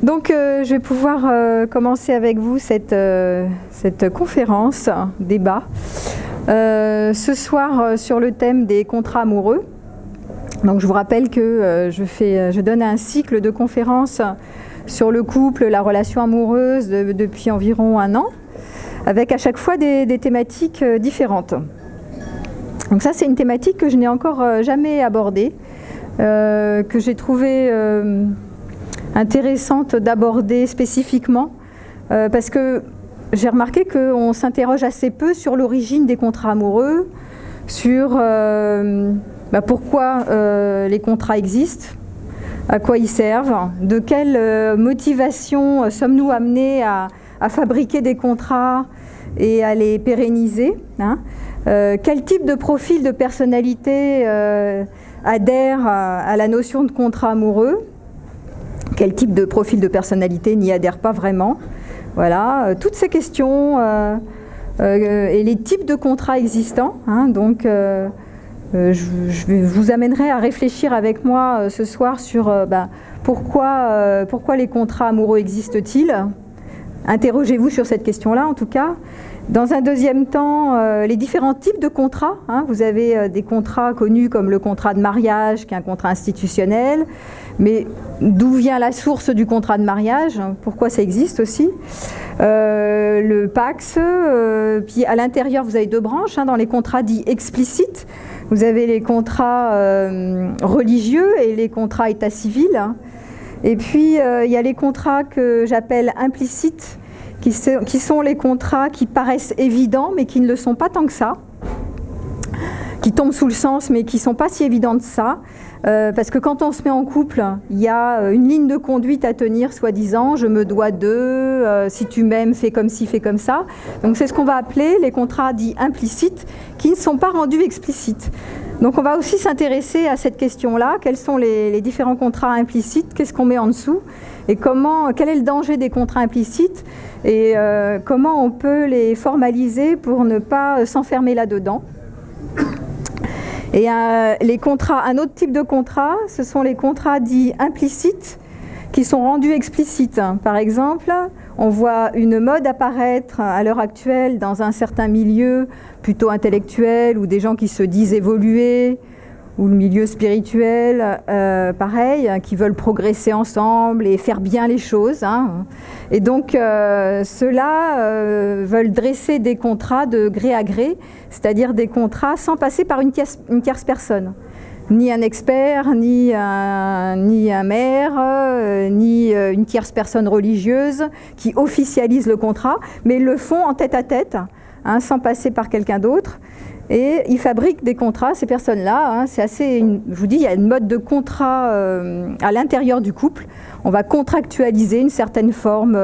Donc je vais pouvoir commencer avec vous cette conférence, débat, ce soir sur le thème des contrats amoureux. Donc je vous rappelle que je donne un cycle de conférences sur le couple, la relation amoureuse depuis environ 1 an, avec à chaque fois des thématiques différentes. Donc ça c'est une thématique que je n'ai encore jamais abordée, que j'ai trouvée intéressante d'aborder spécifiquement, parce que j'ai remarqué qu'on s'interroge assez peu sur l'origine des contrats amoureux, sur pourquoi les contrats existent, à quoi ils servent, de quelle motivation sommes-nous amenés à fabriquer des contrats et à les pérenniser, hein. Quel type de profil de personnalité adhère à la notion de contrat amoureux, quel type de profil de personnalité n'y adhère pas vraiment. Voilà, toutes ces questions et les types de contrats existants, hein. Donc je vous amènerai à réfléchir avec moi ce soir sur pourquoi les contrats amoureux existent-ils. Interrogez-vous sur cette question-là en tout cas. Dans un deuxième temps, les différents types de contrats, hein. Vous avez des contrats connus comme le contrat de mariage, qui est un contrat institutionnel, mais d'où vient la source du contrat de mariage, pourquoi ça existe aussi, le PACS, puis à l'intérieur vous avez 2 branches, hein, dans les contrats dits explicites, vous avez les contrats religieux et les contrats état civil, hein. Et puis il y a les contrats que j'appelle implicites, qui sont les contrats qui paraissent évidents mais qui ne le sont pas tant que ça, qui tombent sous le sens mais qui ne sont pas si évidents que ça, parce que quand on se met en couple, il y a une ligne de conduite à tenir, soi-disant, je me dois de, si tu m'aimes, fais comme ci, fais comme ça. Donc c'est ce qu'on va appeler les contrats dits implicites, qui ne sont pas rendus explicites. Donc on va aussi s'intéresser à cette question-là, quels sont les différents contrats implicites, qu'est-ce qu'on met en dessous, et quel est le danger des contrats implicites, et comment on peut les formaliser pour ne pas s'enfermer là-dedans. Et un autre type de contrat, ce sont les contrats dits implicites qui sont rendus explicites. Par exemple, on voit une mode apparaître à l'heure actuelle dans un certain milieu plutôt intellectuel ou des gens qui se disent évoluer, ou le milieu spirituel, pareil, qui veulent progresser ensemble et faire bien les choses, hein. Et donc ceux-là veulent dresser des contrats de gré à gré, c'est-à-dire des contrats sans passer par une tierce personne. Ni un expert, ni un maire, ni une tierce personne religieuse qui officialise le contrat, mais ils le font en tête-à-tête, hein, sans passer par quelqu'un d'autre. Et ils fabriquent des contrats, ces personnes-là, hein, c'est assez, je vous dis, il y a une mode de contrat à l'intérieur du couple. On va contractualiser une certaine forme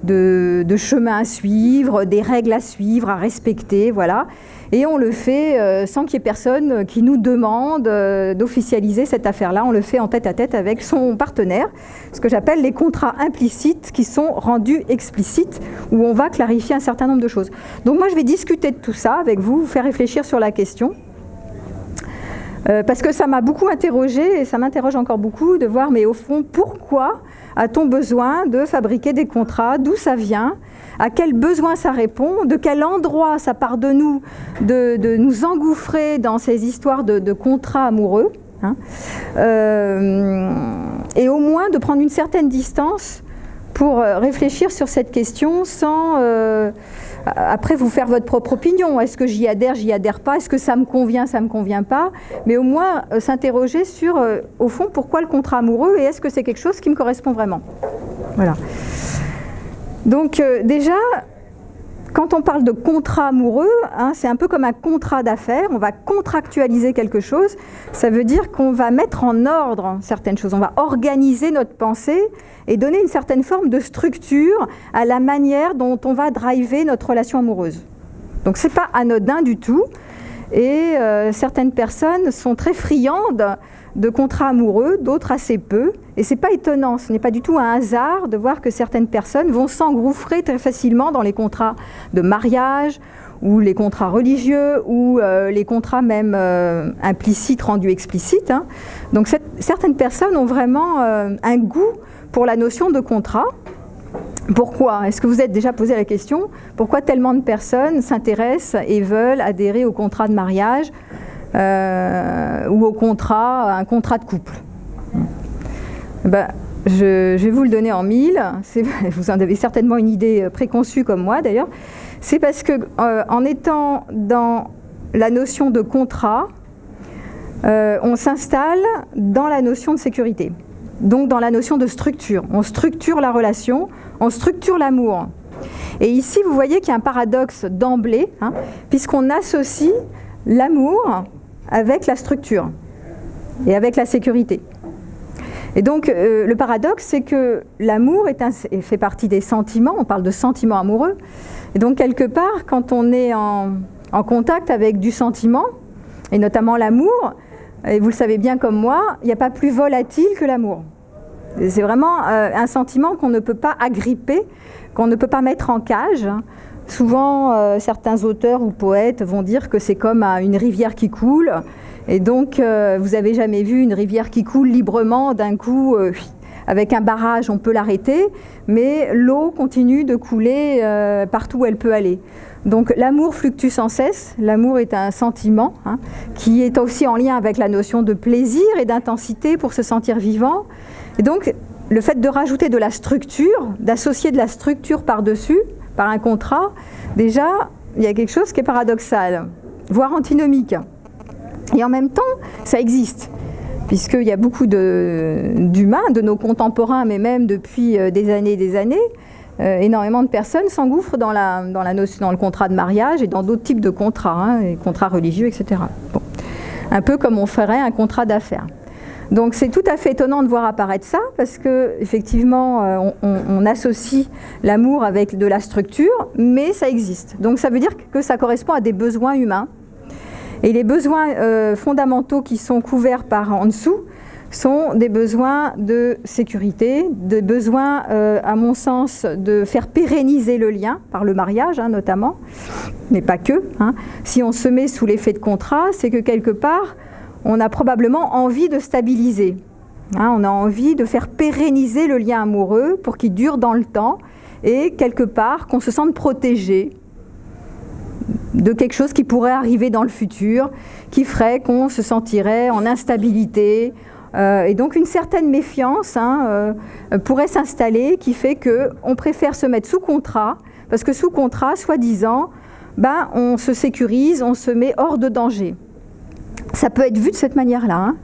de chemin à suivre, des règles à suivre, à respecter, voilà. Et on le fait sans qu'il y ait personne qui nous demande d'officialiser cette affaire-là. On le fait en tête-à-tête avec son partenaire, ce que j'appelle les contrats implicites qui sont rendus explicites, où on va clarifier un certain nombre de choses. Donc moi je vais discuter de tout ça avec vous, vous faire réfléchir sur la question. Parce que ça m'a beaucoup interrogée, et ça m'interroge encore beaucoup de voir, mais au fond, pourquoi a-t-on besoin de fabriquer des contrats? D'où ça vient? À quel besoin ça répond? De quel endroit ça part de nous de nous engouffrer dans ces histoires de contrats amoureux, hein, et au moins de prendre une certaine distance pour réfléchir sur cette question sans après vous faire votre propre opinion. Est-ce que j'y adhère pas? Est-ce que ça me convient, ça me convient pas? Mais au moins s'interroger sur, au fond, pourquoi le contrat amoureux et est-ce que c'est quelque chose qui me correspond vraiment? Voilà. Donc déjà, quand on parle de contrat amoureux, hein, c'est un peu comme un contrat d'affaires, on va contractualiser quelque chose, ça veut dire qu'on va mettre en ordre certaines choses, on va organiser notre pensée et donner une certaine forme de structure à la manière dont on va driver notre relation amoureuse. Donc c'est pas anodin du tout, et certaines personnes sont très friandes de contrats amoureux, d'autres assez peu, et c'est pas étonnant, ce n'est pas du tout un hasard de voir que certaines personnes vont s'engouffrer très facilement dans les contrats de mariage, ou les contrats religieux, ou les contrats même implicites rendus explicites, hein. Donc certaines personnes ont vraiment un goût pour la notion de contrat. Pourquoi? Est-ce que vous êtes déjà posé la question? Pourquoi tellement de personnes s'intéressent et veulent adhérer au contrat de mariage ou au contrat, à un contrat de couple? Ben, je vais vous le donner en mille. Vous en avez certainement une idée préconçue comme moi d'ailleurs. C'est parce que en étant dans la notion de contrat, on s'installe dans la notion de sécurité. Donc dans la notion de structure. On structure la relation, on structure l'amour. Et ici, vous voyez qu'il y a un paradoxe d'emblée, hein, puisqu'on associe l'amour avec la structure et avec la sécurité. Et donc le paradoxe, c'est que l'amour fait partie des sentiments, on parle de sentiments amoureux. Et donc quelque part, quand on est en contact avec du sentiment, et notamment l'amour, et vous le savez bien comme moi, il n'y a pas plus volatile que l'amour. C'est vraiment un sentiment qu'on ne peut pas agripper, qu'on ne peut pas mettre en cage. Souvent, certains auteurs ou poètes vont dire que c'est comme une rivière qui coule. Et donc, vous n'avez jamais vu une rivière qui coule librement, d'un coup, avec un barrage, on peut l'arrêter, mais l'eau continue de couler partout où elle peut aller. Donc l'amour fluctue sans cesse, l'amour est un sentiment hein, qui est aussi en lien avec la notion de plaisir et d'intensité pour se sentir vivant. Et donc le fait de rajouter de la structure, d'associer de la structure par-dessus, par un contrat, déjà il y a quelque chose qui est paradoxal, voire antinomique. Et en même temps, ça existe, puisqu'il y a beaucoup d'humains, de nos contemporains, mais même depuis des années et des années, énormément de personnes s'engouffrent dans le contrat de mariage et dans d'autres types de contrats, hein, les contrats religieux, etc. Bon. Un peu comme on ferait un contrat d'affaires. Donc c'est tout à fait étonnant de voir apparaître ça, parce qu'effectivement, on associe l'amour avec de la structure, mais ça existe. Donc ça veut dire que ça correspond à des besoins humains. Et les besoins fondamentaux qui sont couverts par en dessous sont des besoins de sécurité, des besoins, à mon sens, de faire pérenniser le lien, par le mariage hein, notamment, mais pas que. Hein. Si on se met sous l'effet de contrat, c'est que quelque part, on a probablement envie de stabiliser. Hein, on a envie de faire pérenniser le lien amoureux pour qu'il dure dans le temps et quelque part qu'on se sente protégé de quelque chose qui pourrait arriver dans le futur, qui ferait qu'on se sentirait en instabilité. Et donc une certaine méfiance hein, pourrait s'installer qui fait qu'on préfère se mettre sous contrat, parce que sous contrat, soi-disant, ben, on se sécurise, on se met hors de danger. Ça peut être vu de cette manière-là, hein,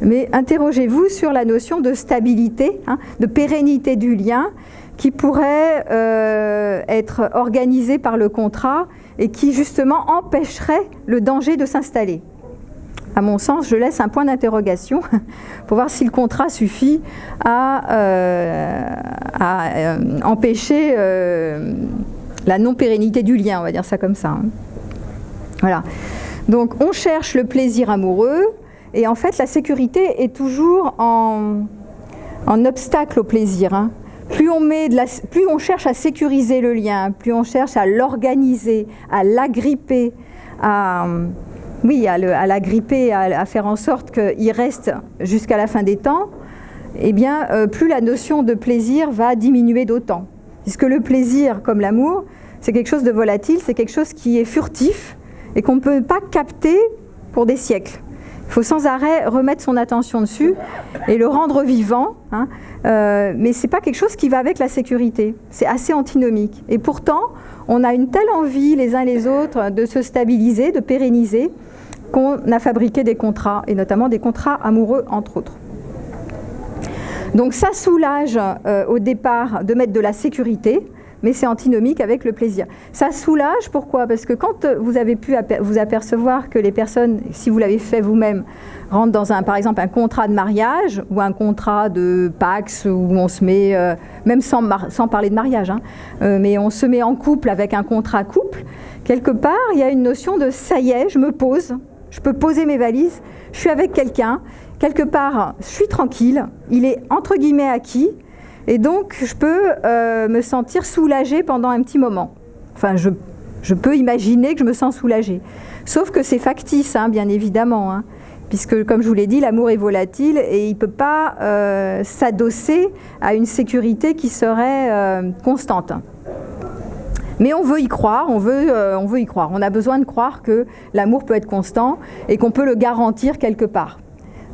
mais interrogez-vous sur la notion de stabilité, hein, de pérennité du lien qui pourrait être organisée par le contrat et qui justement empêcherait le danger de s'installer. À mon sens, je laisse un point d'interrogation pour voir si le contrat suffit à empêcher la non-pérennité du lien, on va dire ça comme ça. Hein. Voilà. Donc on cherche le plaisir amoureux et en fait la sécurité est toujours en obstacle au plaisir. Hein. Plus on cherche à sécuriser le lien, plus on cherche à l'organiser, à l'agripper, à l'agripper, à faire en sorte qu'il reste jusqu'à la fin des temps, eh bien, plus la notion de plaisir va diminuer d'autant. Puisque le plaisir, comme l'amour, c'est quelque chose de volatile, c'est quelque chose qui est furtif et qu'on ne peut pas capter pour des siècles. Il faut sans arrêt remettre son attention dessus et le rendre vivant, hein, mais ce n'est pas quelque chose qui va avec la sécurité. C'est assez antinomique. Et pourtant, on a une telle envie les uns les autres de se stabiliser, de pérenniser, qu'on a fabriqué des contrats, et notamment des contrats amoureux, entre autres. Donc ça soulage au départ de mettre de la sécurité, mais c'est antinomique avec le plaisir. Ça soulage, pourquoi? Parce que quand vous avez pu vous apercevoir que les personnes, si vous l'avez fait vous-même, rentrent dans par exemple un contrat de mariage ou un contrat de Pacs où on se met, même sans parler de mariage, hein, mais on se met en couple avec un contrat couple, quelque part il y a une notion de ça y est, je me pose, je peux poser mes valises, je suis avec quelqu'un, quelque part je suis tranquille, il est entre guillemets acquis, et donc je peux me sentir soulagée pendant un petit moment. Enfin, je peux imaginer que je me sens soulagée. Sauf que c'est factice, hein, bien évidemment, hein, puisque, comme je vous l'ai dit, l'amour est volatile et il ne peut pas s'adosser à une sécurité qui serait constante. Mais on veut y croire, on veut y croire. On a besoin de croire que l'amour peut être constant et qu'on peut le garantir quelque part.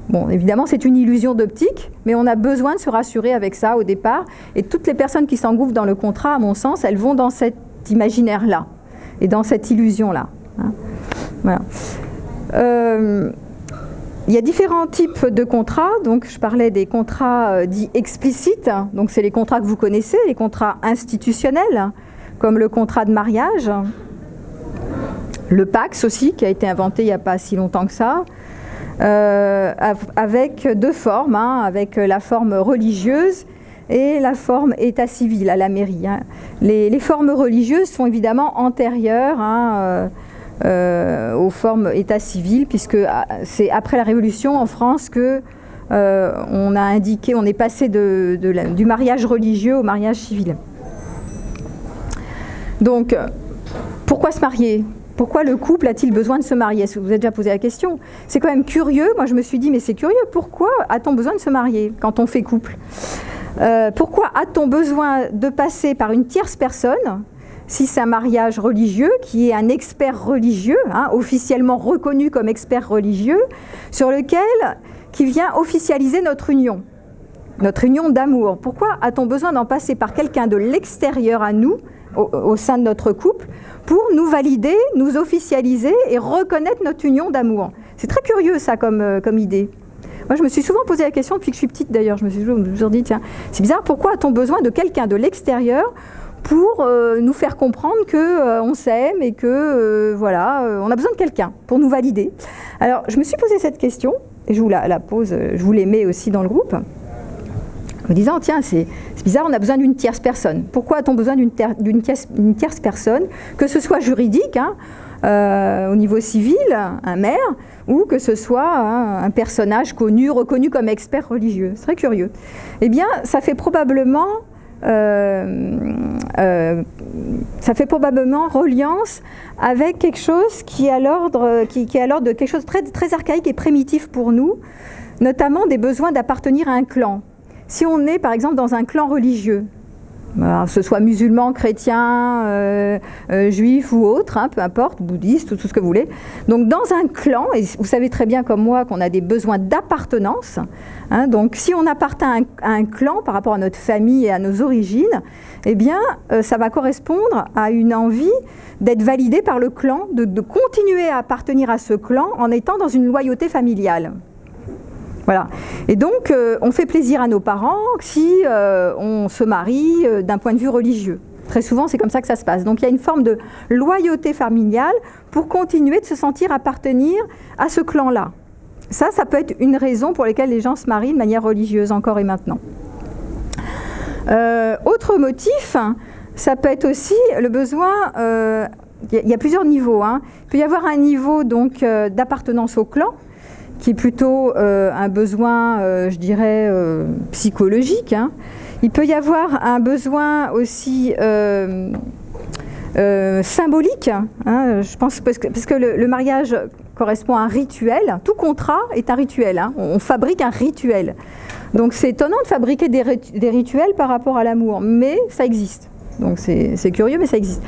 Bon, évidemment, c'est une illusion d'optique, mais on a besoin de se rassurer avec ça au départ. Et toutes les personnes qui s'engouffrent dans le contrat, à mon sens, elles vont dans cet imaginaire-là et dans cette illusion-là. Hein. Voilà. Il y a différents types de contrats. Donc, je parlais des contrats dits explicites. Donc, c'est les contrats que vous connaissez, les contrats institutionnels, comme le contrat de mariage, le PACS aussi, qui a été inventé il n'y a pas si longtemps que ça, avec deux formes, hein, avec la forme religieuse et la forme état civil à la mairie. Hein. Les formes religieuses sont évidemment antérieures hein, aux formes état civil, puisque c'est après la Révolution en France que on a indiqué, on est passé du mariage religieux au mariage civil. Donc, pourquoi se marier ? Pourquoi le couple a-t-il besoin de se marier? Est-ce que vous avez déjà posé la question? C'est quand même curieux. Moi, je me suis dit, mais c'est curieux. Pourquoi a-t-on besoin de se marier quand on fait couple? Pourquoi a-t-on besoin de passer par une tierce personne, si c'est un mariage religieux, qui est un expert religieux, hein, officiellement reconnu comme expert religieux, qui vient officialiser notre union d'amour? Pourquoi a-t-on besoin d'en passer par quelqu'un de l'extérieur à nous, au sein de notre couple, pour nous valider, nous officialiser et reconnaître notre union d'amour? C'est très curieux ça comme idée. Moi je me suis souvent posé la question depuis que je suis petite d'ailleurs, je me suis toujours dit tiens, c'est bizarre, pourquoi a-t-on besoin de quelqu'un de l'extérieur pour nous faire comprendre qu'on s'aime et que voilà, on a besoin de quelqu'un pour nous valider. Alors je me suis posé cette question, et je vous la pose, je vous les mets aussi dans le groupe, en me disant, tiens, c'est bizarre, on a besoin d'une tierce personne. Pourquoi a-t-on besoin d'une tierce personne, que ce soit juridique, hein, au niveau civil, un maire, ou que ce soit un personnage connu, reconnu comme expert religieux? C'est très curieux. Eh bien, ça fait probablement reliance avec quelque chose qui est à l'ordre de quelque chose de très, très archaïque et primitif pour nous, notamment des besoins d'appartenir à un clan. Si on est par exemple dans un clan religieux, que ce soit musulman, chrétien, juif ou autre, hein, peu importe, bouddhiste, tout ce que vous voulez, donc dans un clan, et vous savez très bien comme moi qu'on a des besoins d'appartenance, hein, donc si on appartient à un clan par rapport à notre famille et à nos origines, eh bien ça va correspondre à une envie d'être validé par le clan, de continuer à appartenir à ce clan en étant dans une loyauté familiale. Voilà. Et donc, on fait plaisir à nos parents si on se marie d'un point de vue religieux. Très souvent, c'est comme ça que ça se passe. Donc, il y a une forme de loyauté familiale pour continuer de se sentir appartenir à ce clan-là. Ça peut être une raison pour laquelle les gens se marient de manière religieuse, encore et maintenant. Autre motif, ça peut être aussi le besoin... il y a plusieurs niveaux. Hein. Il peut y avoir un niveau d'appartenance au clan, qui est plutôt un besoin, je dirais, psychologique. Hein. Il peut y avoir un besoin aussi symbolique, hein, je pense, parce que le mariage correspond à un rituel. Tout contrat est un rituel. Hein. On fabrique un rituel. Donc c'est étonnant de fabriquer des rituels par rapport à l'amour, mais ça existe. Donc c'est curieux, mais ça existe.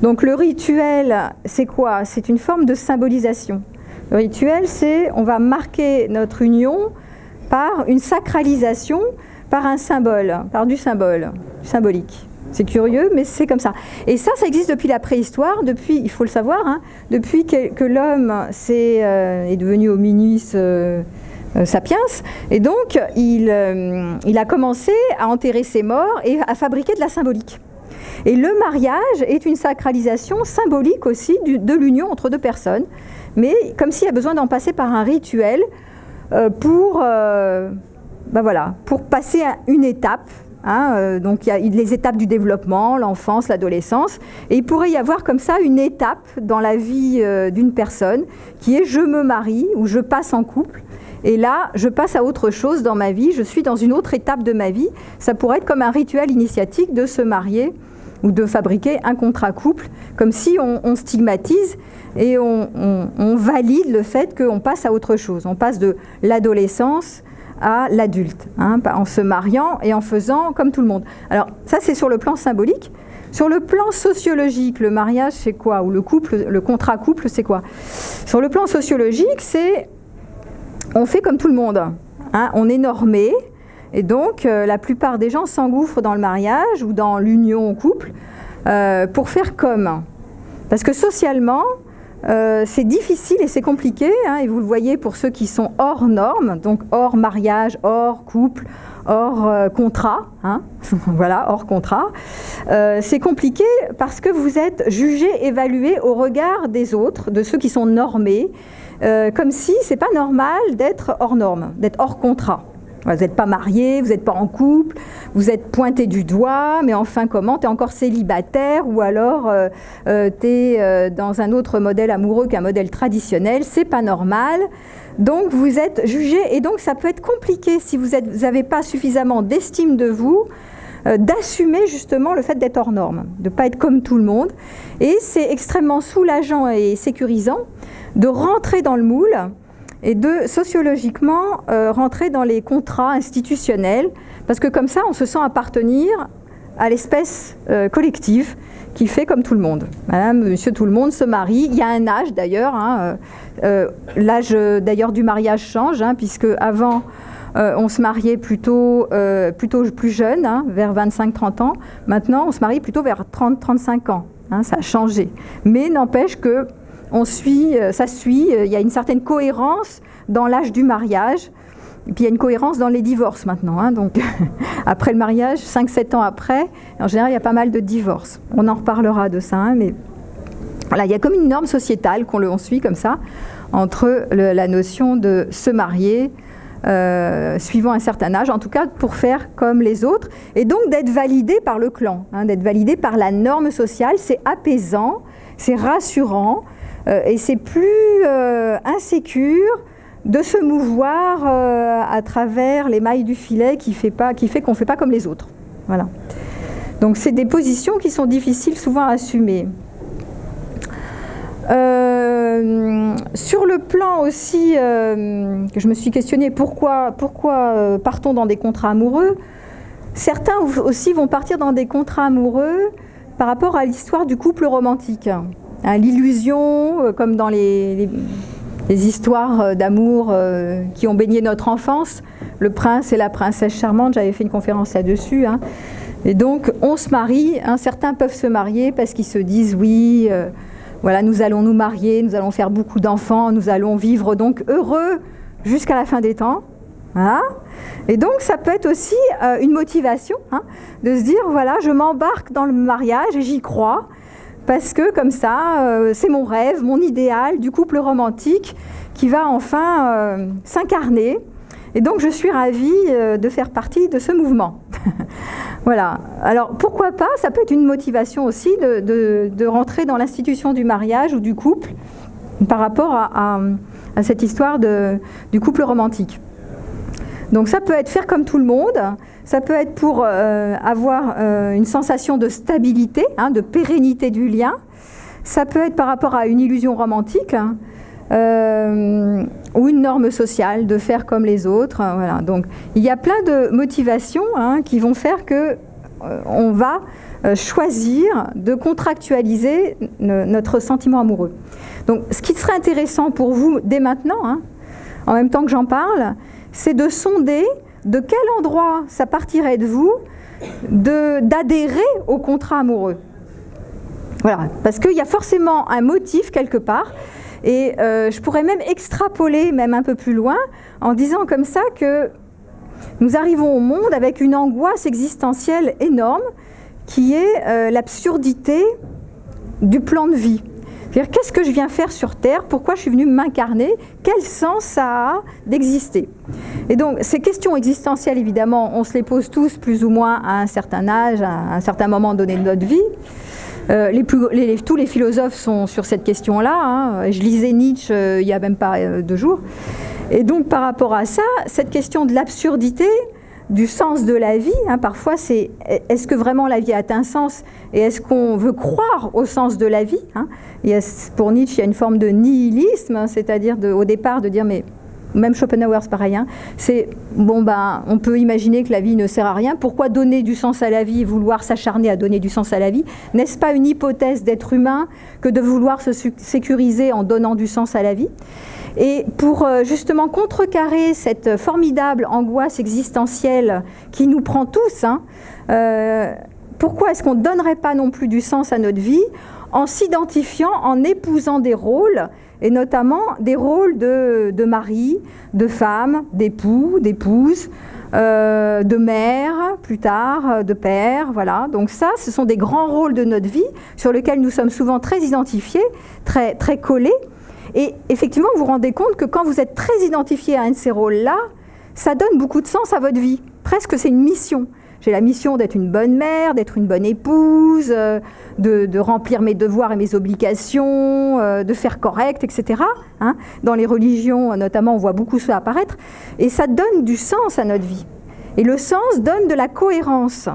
Donc le rituel, c'est quoi? C'est une forme de symbolisation. Le rituel, c'est on va marquer notre union par une sacralisation, par un symbole, par du symbolique. C'est curieux, mais c'est comme ça. Et ça existe depuis la préhistoire, depuis, il faut le savoir, hein, depuis que l'homme est devenu hominis sapiens, et donc il a commencé à enterrer ses morts et à fabriquer de la symbolique. Et le mariage est une sacralisation symbolique aussi de l'union entre deux personnes, mais comme s'il y a besoin d'en passer par un rituel pour passer à une étape. Hein, donc il y a les étapes du développement, l'enfance, l'adolescence, et il pourrait y avoir comme ça une étape dans la vie d'une personne qui est je me marie ou je passe en couple, et là je passe à autre chose dans ma vie, je suis dans une autre étape de ma vie. Ça pourrait être comme un rituel initiatique de se marier ou de fabriquer un contrat couple, comme si on stigmatise et on valide le fait qu'on passe à autre chose. On passe de l'adolescence à l'adulte, hein, en se mariant et en faisant comme tout le monde. Alors ça, c'est sur le plan symbolique. Sur le plan sociologique, le mariage, c'est quoi? Ou le couple, le contrat couple, c'est quoi? Sur le plan sociologique, c'est on fait comme tout le monde, hein, on est normé, et donc la plupart des gens s'engouffrent dans le mariage ou dans l'union au couple pour faire comme. Parce que socialement, c'est difficile et c'est compliqué, hein, et vous le voyez pour ceux qui sont hors normes, donc hors mariage, hors couple, hors contrat, hein, voilà, hors contrat. C'est compliqué parce que vous êtes jugé, évalué au regard des autres, de ceux qui sont normés, comme si c'est pas normal d'être hors norme, d'être hors contrat. Vous n'êtes pas marié, vous n'êtes pas en couple, vous êtes pointé du doigt, mais enfin comment, tu es encore célibataire ou alors tu es dans un autre modèle amoureux qu'un modèle traditionnel, c'est pas normal. Donc vous êtes jugé et donc ça peut être compliqué si vous n'avez pas suffisamment d'estime de vous, d'assumer justement le fait d'être hors norme, de ne pas être comme tout le monde. Et c'est extrêmement soulageant et sécurisant de rentrer dans le moule et de sociologiquement rentrer dans les contrats institutionnels, parce que comme ça on se sent appartenir à l'espèce collective qui fait comme tout le monde. Madame, monsieur tout le monde se marie, il y a un âge d'ailleurs, hein, l'âge d'ailleurs du mariage change, hein, puisque avant on se mariait plutôt plus jeune, hein, vers 25-30 ans, maintenant on se marie plutôt vers 30-35 ans, hein, ça a changé. Mais n'empêche que ça suit, il y a une certaine cohérence dans l'âge du mariage, et puis il y a une cohérence dans les divorces maintenant, hein, donc après le mariage, 5-7 ans après, en général il y a pas mal de divorces. On en reparlera de ça, hein, mais voilà, il y a comme une norme sociétale qu'on suit comme ça, entre la notion de se marier, suivant un certain âge, en tout cas pour faire comme les autres, et donc d'être validé par le clan, hein, d'être validé par la norme sociale, c'est apaisant, c'est rassurant, et c'est plus insécure de se mouvoir à travers les mailles du filet qui fait qu'on ne fait pas comme les autres. Voilà. Donc c'est des positions qui sont difficiles souvent à assumer. Sur le plan aussi, que je me suis questionnée, pourquoi partons dans des contrats amoureux? Certains aussi vont partir dans des contrats amoureux par rapport à l'histoire du couple romantique. Hein, l'illusion, comme dans les histoires d'amour qui ont baigné notre enfance, le prince et la princesse charmante, j'avais fait une conférence là-dessus, hein. Et donc on se marie, hein, certains peuvent se marier parce qu'ils se disent oui, voilà, nous allons nous marier, nous allons faire beaucoup d'enfants, nous allons vivre donc heureux jusqu'à la fin des temps. Voilà. Et donc ça peut être aussi une motivation, hein, de se dire voilà, je m'embarque dans le mariage et j'y crois, parce que comme ça, c'est mon rêve, mon idéal du couple romantique qui va enfin s'incarner. Et donc je suis ravie de faire partie de ce mouvement. Voilà. Alors pourquoi pas, ça peut être une motivation aussi de rentrer dans l'institution du mariage ou du couple par rapport à cette histoire du couple romantique. Donc ça peut être faire comme tout le monde, ça peut être pour avoir une sensation de stabilité, hein, de pérennité du lien, ça peut être par rapport à une illusion romantique, hein, ou une norme sociale, de faire comme les autres. Voilà. Donc il y a plein de motivations, hein, qui vont faire que on va choisir de contractualiser notre sentiment amoureux. Donc ce qui serait intéressant pour vous dès maintenant, hein, en même temps que j'en parle, c'est de sonder de quel endroit ça partirait de vous d'adhérer au contrat amoureux. Voilà, parce qu'il y a forcément un motif quelque part, et je pourrais même extrapoler même un peu plus loin en disant comme ça que nous arrivons au monde avec une angoisse existentielle énorme qui est l'absurdité du plan de vie. C'est-à-dire, qu'est-ce que je viens faire sur Terre? Pourquoi je suis venue m'incarner? Quel sens ça a d'exister? Et donc, ces questions existentielles, évidemment, on se les pose tous plus ou moins à un certain âge, à un certain moment donné de notre vie. Tous les philosophes sont sur cette question-là, hein. Je lisais Nietzsche il n'y a même pas 2 jours. Et donc, par rapport à ça, cette question de l'absurdité du sens de la vie, hein, parfois c'est est-ce que vraiment la vie a un sens et est-ce qu'on veut croire au sens de la vie, hein. Pour Nietzsche, il y a une forme de nihilisme, hein, c'est-à-dire au départ de dire mais même Schopenhauer c'est pareil, hein, c'est bon ben on peut imaginer que la vie ne sert à rien, pourquoi donner du sens à la vie et vouloir s'acharner à donner du sens à la vie? N'est-ce pas une hypothèse d'être humain que de vouloir se sécuriser en donnant du sens à la vie? Et pour justement contrecarrer cette formidable angoisse existentielle qui nous prend tous, hein, pourquoi est-ce qu'on ne donnerait pas non plus du sens à notre vie en s'identifiant, en épousant des rôles, et notamment des rôles de mari, de femme, d'époux, d'épouse, de mère, plus tard, de père, voilà. Donc ça, ce sont des grands rôles de notre vie sur lesquels nous sommes souvent très identifiés, très, très collés. Et effectivement, vous vous rendez compte que quand vous êtes très identifié à un de ces rôles-là, ça donne beaucoup de sens à votre vie. Presque c'est une mission. J'ai la mission d'être une bonne mère, d'être une bonne épouse, de remplir mes devoirs et mes obligations, de faire correct, etc. Hein. Dans les religions, notamment, on voit beaucoup ça apparaître. Et ça donne du sens à notre vie. Et le sens donne de la cohérence.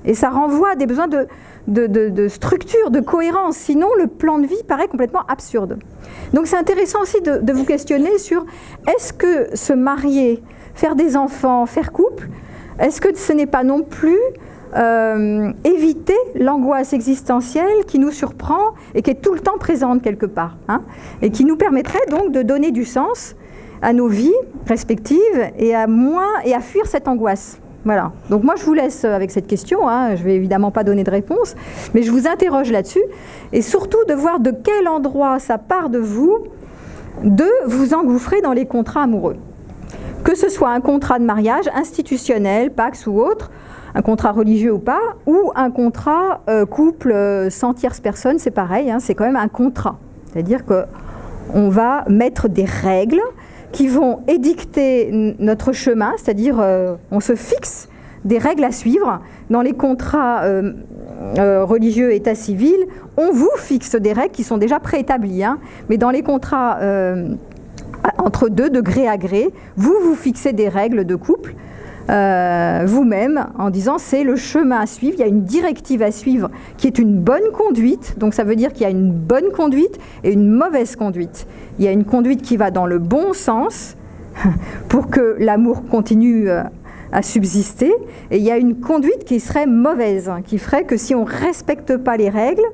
Et ça renvoie à des besoins de structure, de cohérence. Sinon, le plan de vie paraît complètement absurde. Donc c'est intéressant aussi de vous questionner sur est-ce que se marier, faire des enfants, faire couple, est-ce que ce n'est pas non plus éviter l'angoisse existentielle qui nous surprend et qui est tout le temps présente quelque part, hein, et qui nous permettrait donc de donner du sens à nos vies respectives et à fuir cette angoisse. Voilà. Donc moi je vous laisse avec cette question, hein. Je ne vais évidemment pas donner de réponse, mais je vous interroge là-dessus, et surtout de voir de quel endroit ça part de vous engouffrer dans les contrats amoureux. Que ce soit un contrat de mariage institutionnel, Pax ou autre, un contrat religieux ou pas, ou un contrat couple sans tierce personne, c'est pareil, hein, c'est quand même un contrat. C'est-à-dire qu'on va mettre des règles qui vont édicter notre chemin, c'est-à-dire on se fixe des règles à suivre. Dans les contrats religieux état civil, on vous fixe des règles qui sont déjà préétablies, hein, mais dans les contrats entre deux, de gré à gré, vous fixez des règles de couple vous-même en disant c'est le chemin à suivre, il y a une directive à suivre qui est une bonne conduite, donc ça veut dire qu'il y a une bonne conduite et une mauvaise conduite. Il y a une conduite qui va dans le bon sens pour que l'amour continue à subsister, et il y a une conduite qui serait mauvaise, qui ferait que si on ne respecte pas les règles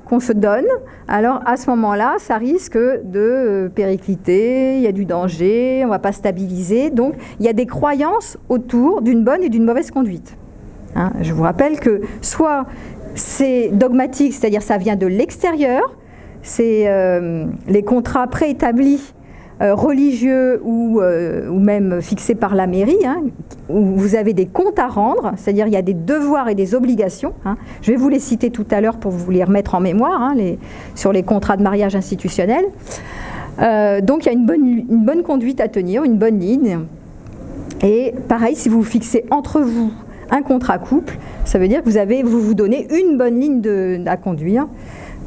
qu'on se donne, alors à ce moment-là, ça risque de péricliter, il y a du danger, on ne va pas stabiliser. Donc, il y a des croyances autour d'une bonne et d'une mauvaise conduite. Hein, je vous rappelle que soit c'est dogmatique, c'est-à-dire ça vient de l'extérieur, c'est les contrats préétablis religieux ou même fixés par la mairie, hein, où vous avez des comptes à rendre, c'est-à-dire il y a des devoirs et des obligations. Hein. Je vais vous les citer tout à l'heure pour vous les remettre en mémoire, hein, sur les contrats de mariage institutionnels. Donc il y a une bonne conduite à tenir, une bonne ligne. Et pareil, si vous fixez entre vous un contrat couple, ça veut dire que vous donnez une bonne ligne à conduire.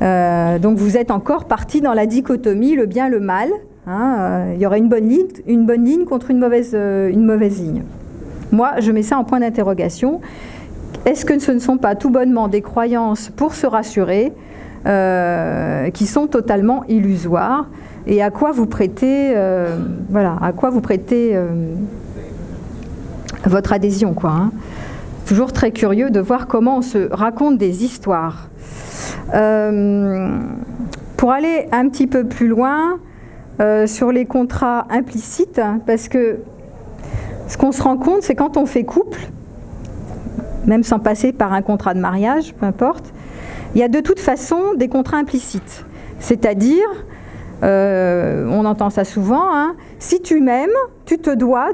Donc vous êtes encore parti dans la dichotomie, le bien, le mal. Hein, il y aurait une bonne ligne contre une mauvaise ligne. Moi, je mets ça en point d'interrogation. Est-ce que ce ne sont pas tout bonnement des croyances pour se rassurer qui sont totalement illusoires, et à quoi vous prêtez, votre adhésion, quoi, hein. Toujours très curieux de voir comment on se raconte des histoires. Pour aller un petit peu plus loin sur les contrats implicites, parce que ce qu'on se rend compte, c'est quand on fait couple, même sans passer par un contrat de mariage, peu importe, il y a de toute façon des contrats implicites. C'est-à-dire, on entend ça souvent, hein, si tu m'aimes, tu te dois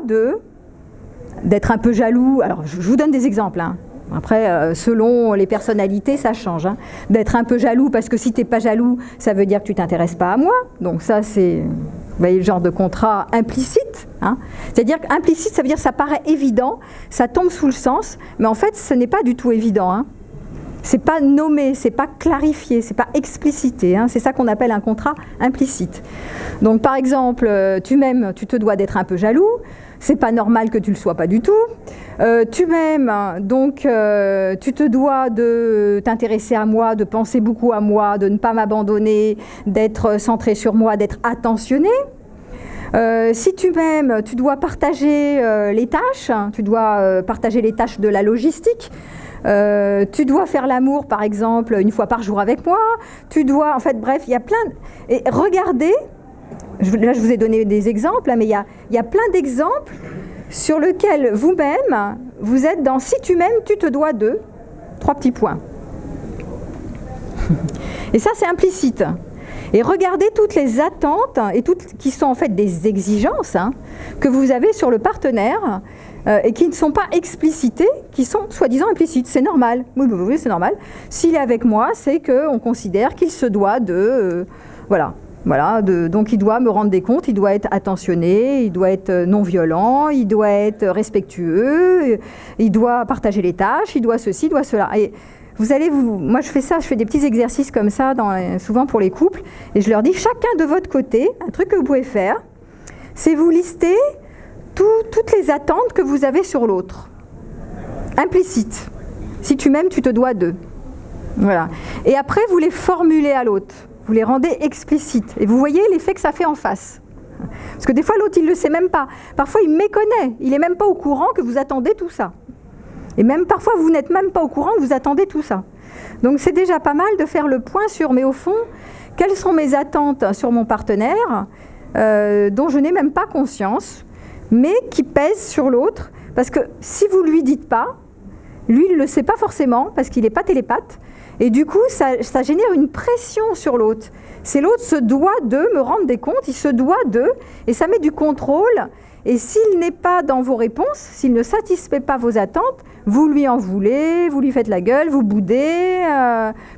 d'être un peu jaloux. Alors, je vous donne des exemples, hein. Après, selon les personnalités, ça change, hein. D'être un peu jaloux, parce que si tu n'es pas jaloux, ça veut dire que tu ne t'intéresses pas à moi. Donc ça, c'est, vous voyez, le genre de contrat implicite, hein. C'est-à-dire qu'implicite, ça veut dire que ça paraît évident, ça tombe sous le sens, mais en fait, ce n'est pas du tout évident, hein. C'est pas nommé, c'est pas clarifié, c'est pas explicité. Hein. C'est ça qu'on appelle un contrat implicite. Donc par exemple, tu m'aimes, tu te dois d'être un peu jaloux. C'est pas normal que tu le sois pas du tout. Tu m'aimes, donc tu te dois de t'intéresser à moi, de penser beaucoup à moi, de ne pas m'abandonner, d'être centré sur moi, d'être attentionné. Si tu m'aimes, tu dois partager les tâches, tu dois partager les tâches de la logistique. Tu dois faire l'amour, par exemple, une fois par jour avec moi. Tu dois, en fait, bref, il y a plein de... Et regardez, là je vous ai donné des exemples, hein, mais il y a plein d'exemples sur lesquels vous-même, vous êtes dans « si tu m'aimes, tu te dois de » 3 petits points. Et ça, c'est implicite. Et regardez toutes les attentes, et toutes qui sont en fait des exigences, hein, que vous avez sur le partenaire, et qui ne sont pas explicitées, qui sont soi-disant implicites. C'est normal. Oui, c'est normal. S'il est avec moi, c'est qu'on considère qu'il se doit de... donc il doit me rendre des comptes, il doit être attentionné, il doit être non violent, il doit être respectueux, il doit partager les tâches, il doit ceci, il doit cela. Et moi je fais ça, je fais des petits exercices comme ça, souvent pour les couples, et je leur dis, chacun de votre côté, un truc que vous pouvez faire, c'est vous lister toutes les attentes que vous avez sur l'autre. Implicite. Si tu m'aimes, tu te dois de. Voilà. Et après, vous les formulez à l'autre. Vous les rendez explicites. Et vous voyez l'effet que ça fait en face. Parce que des fois, l'autre, il ne le sait même pas. Parfois, il méconnaît. Il n'est même pas au courant que vous attendez tout ça. Et même parfois, vous n'êtes même pas au courant que vous attendez tout ça. Donc, c'est déjà pas mal de faire le point sur, mais au fond, quelles sont mes attentes sur mon partenaire dont je n'ai même pas conscience, mais qui pèsent sur l'autre. Parce que si vous ne lui dites pas, lui, il ne le sait pas forcément, parce qu'il n'est pas télépathe. Et du coup, ça génère une pression sur l'autre. C'est l'autre se doit de me rendre des comptes, il se doit de, et ça met du contrôle. Et s'il n'est pas dans vos réponses, s'il ne satisfait pas vos attentes, vous lui en voulez, vous lui faites la gueule, vous boudez,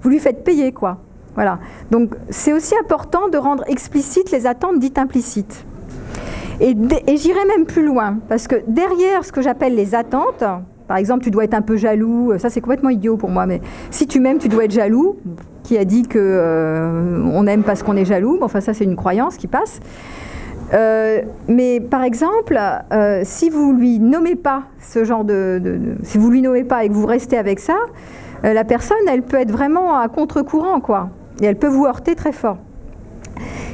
vous lui faites payer, quoi. Voilà. Donc, c'est aussi important de rendre explicites les attentes dites implicites. Et j'irai même plus loin, parce que derrière ce que j'appelle les attentes, par exemple, tu dois être un peu jaloux, ça c'est complètement idiot pour moi, mais si tu m'aimes, tu dois être jaloux. Qui a dit qu'on aime parce qu'on est jaloux? Enfin, ça c'est une croyance qui passe. Mais par exemple, si vous lui nommez pas ce genre si vous lui nommez pas et que vous restez avec ça, la personne, elle peut être vraiment à contre-courant, quoi. Et elle peut vous heurter très fort.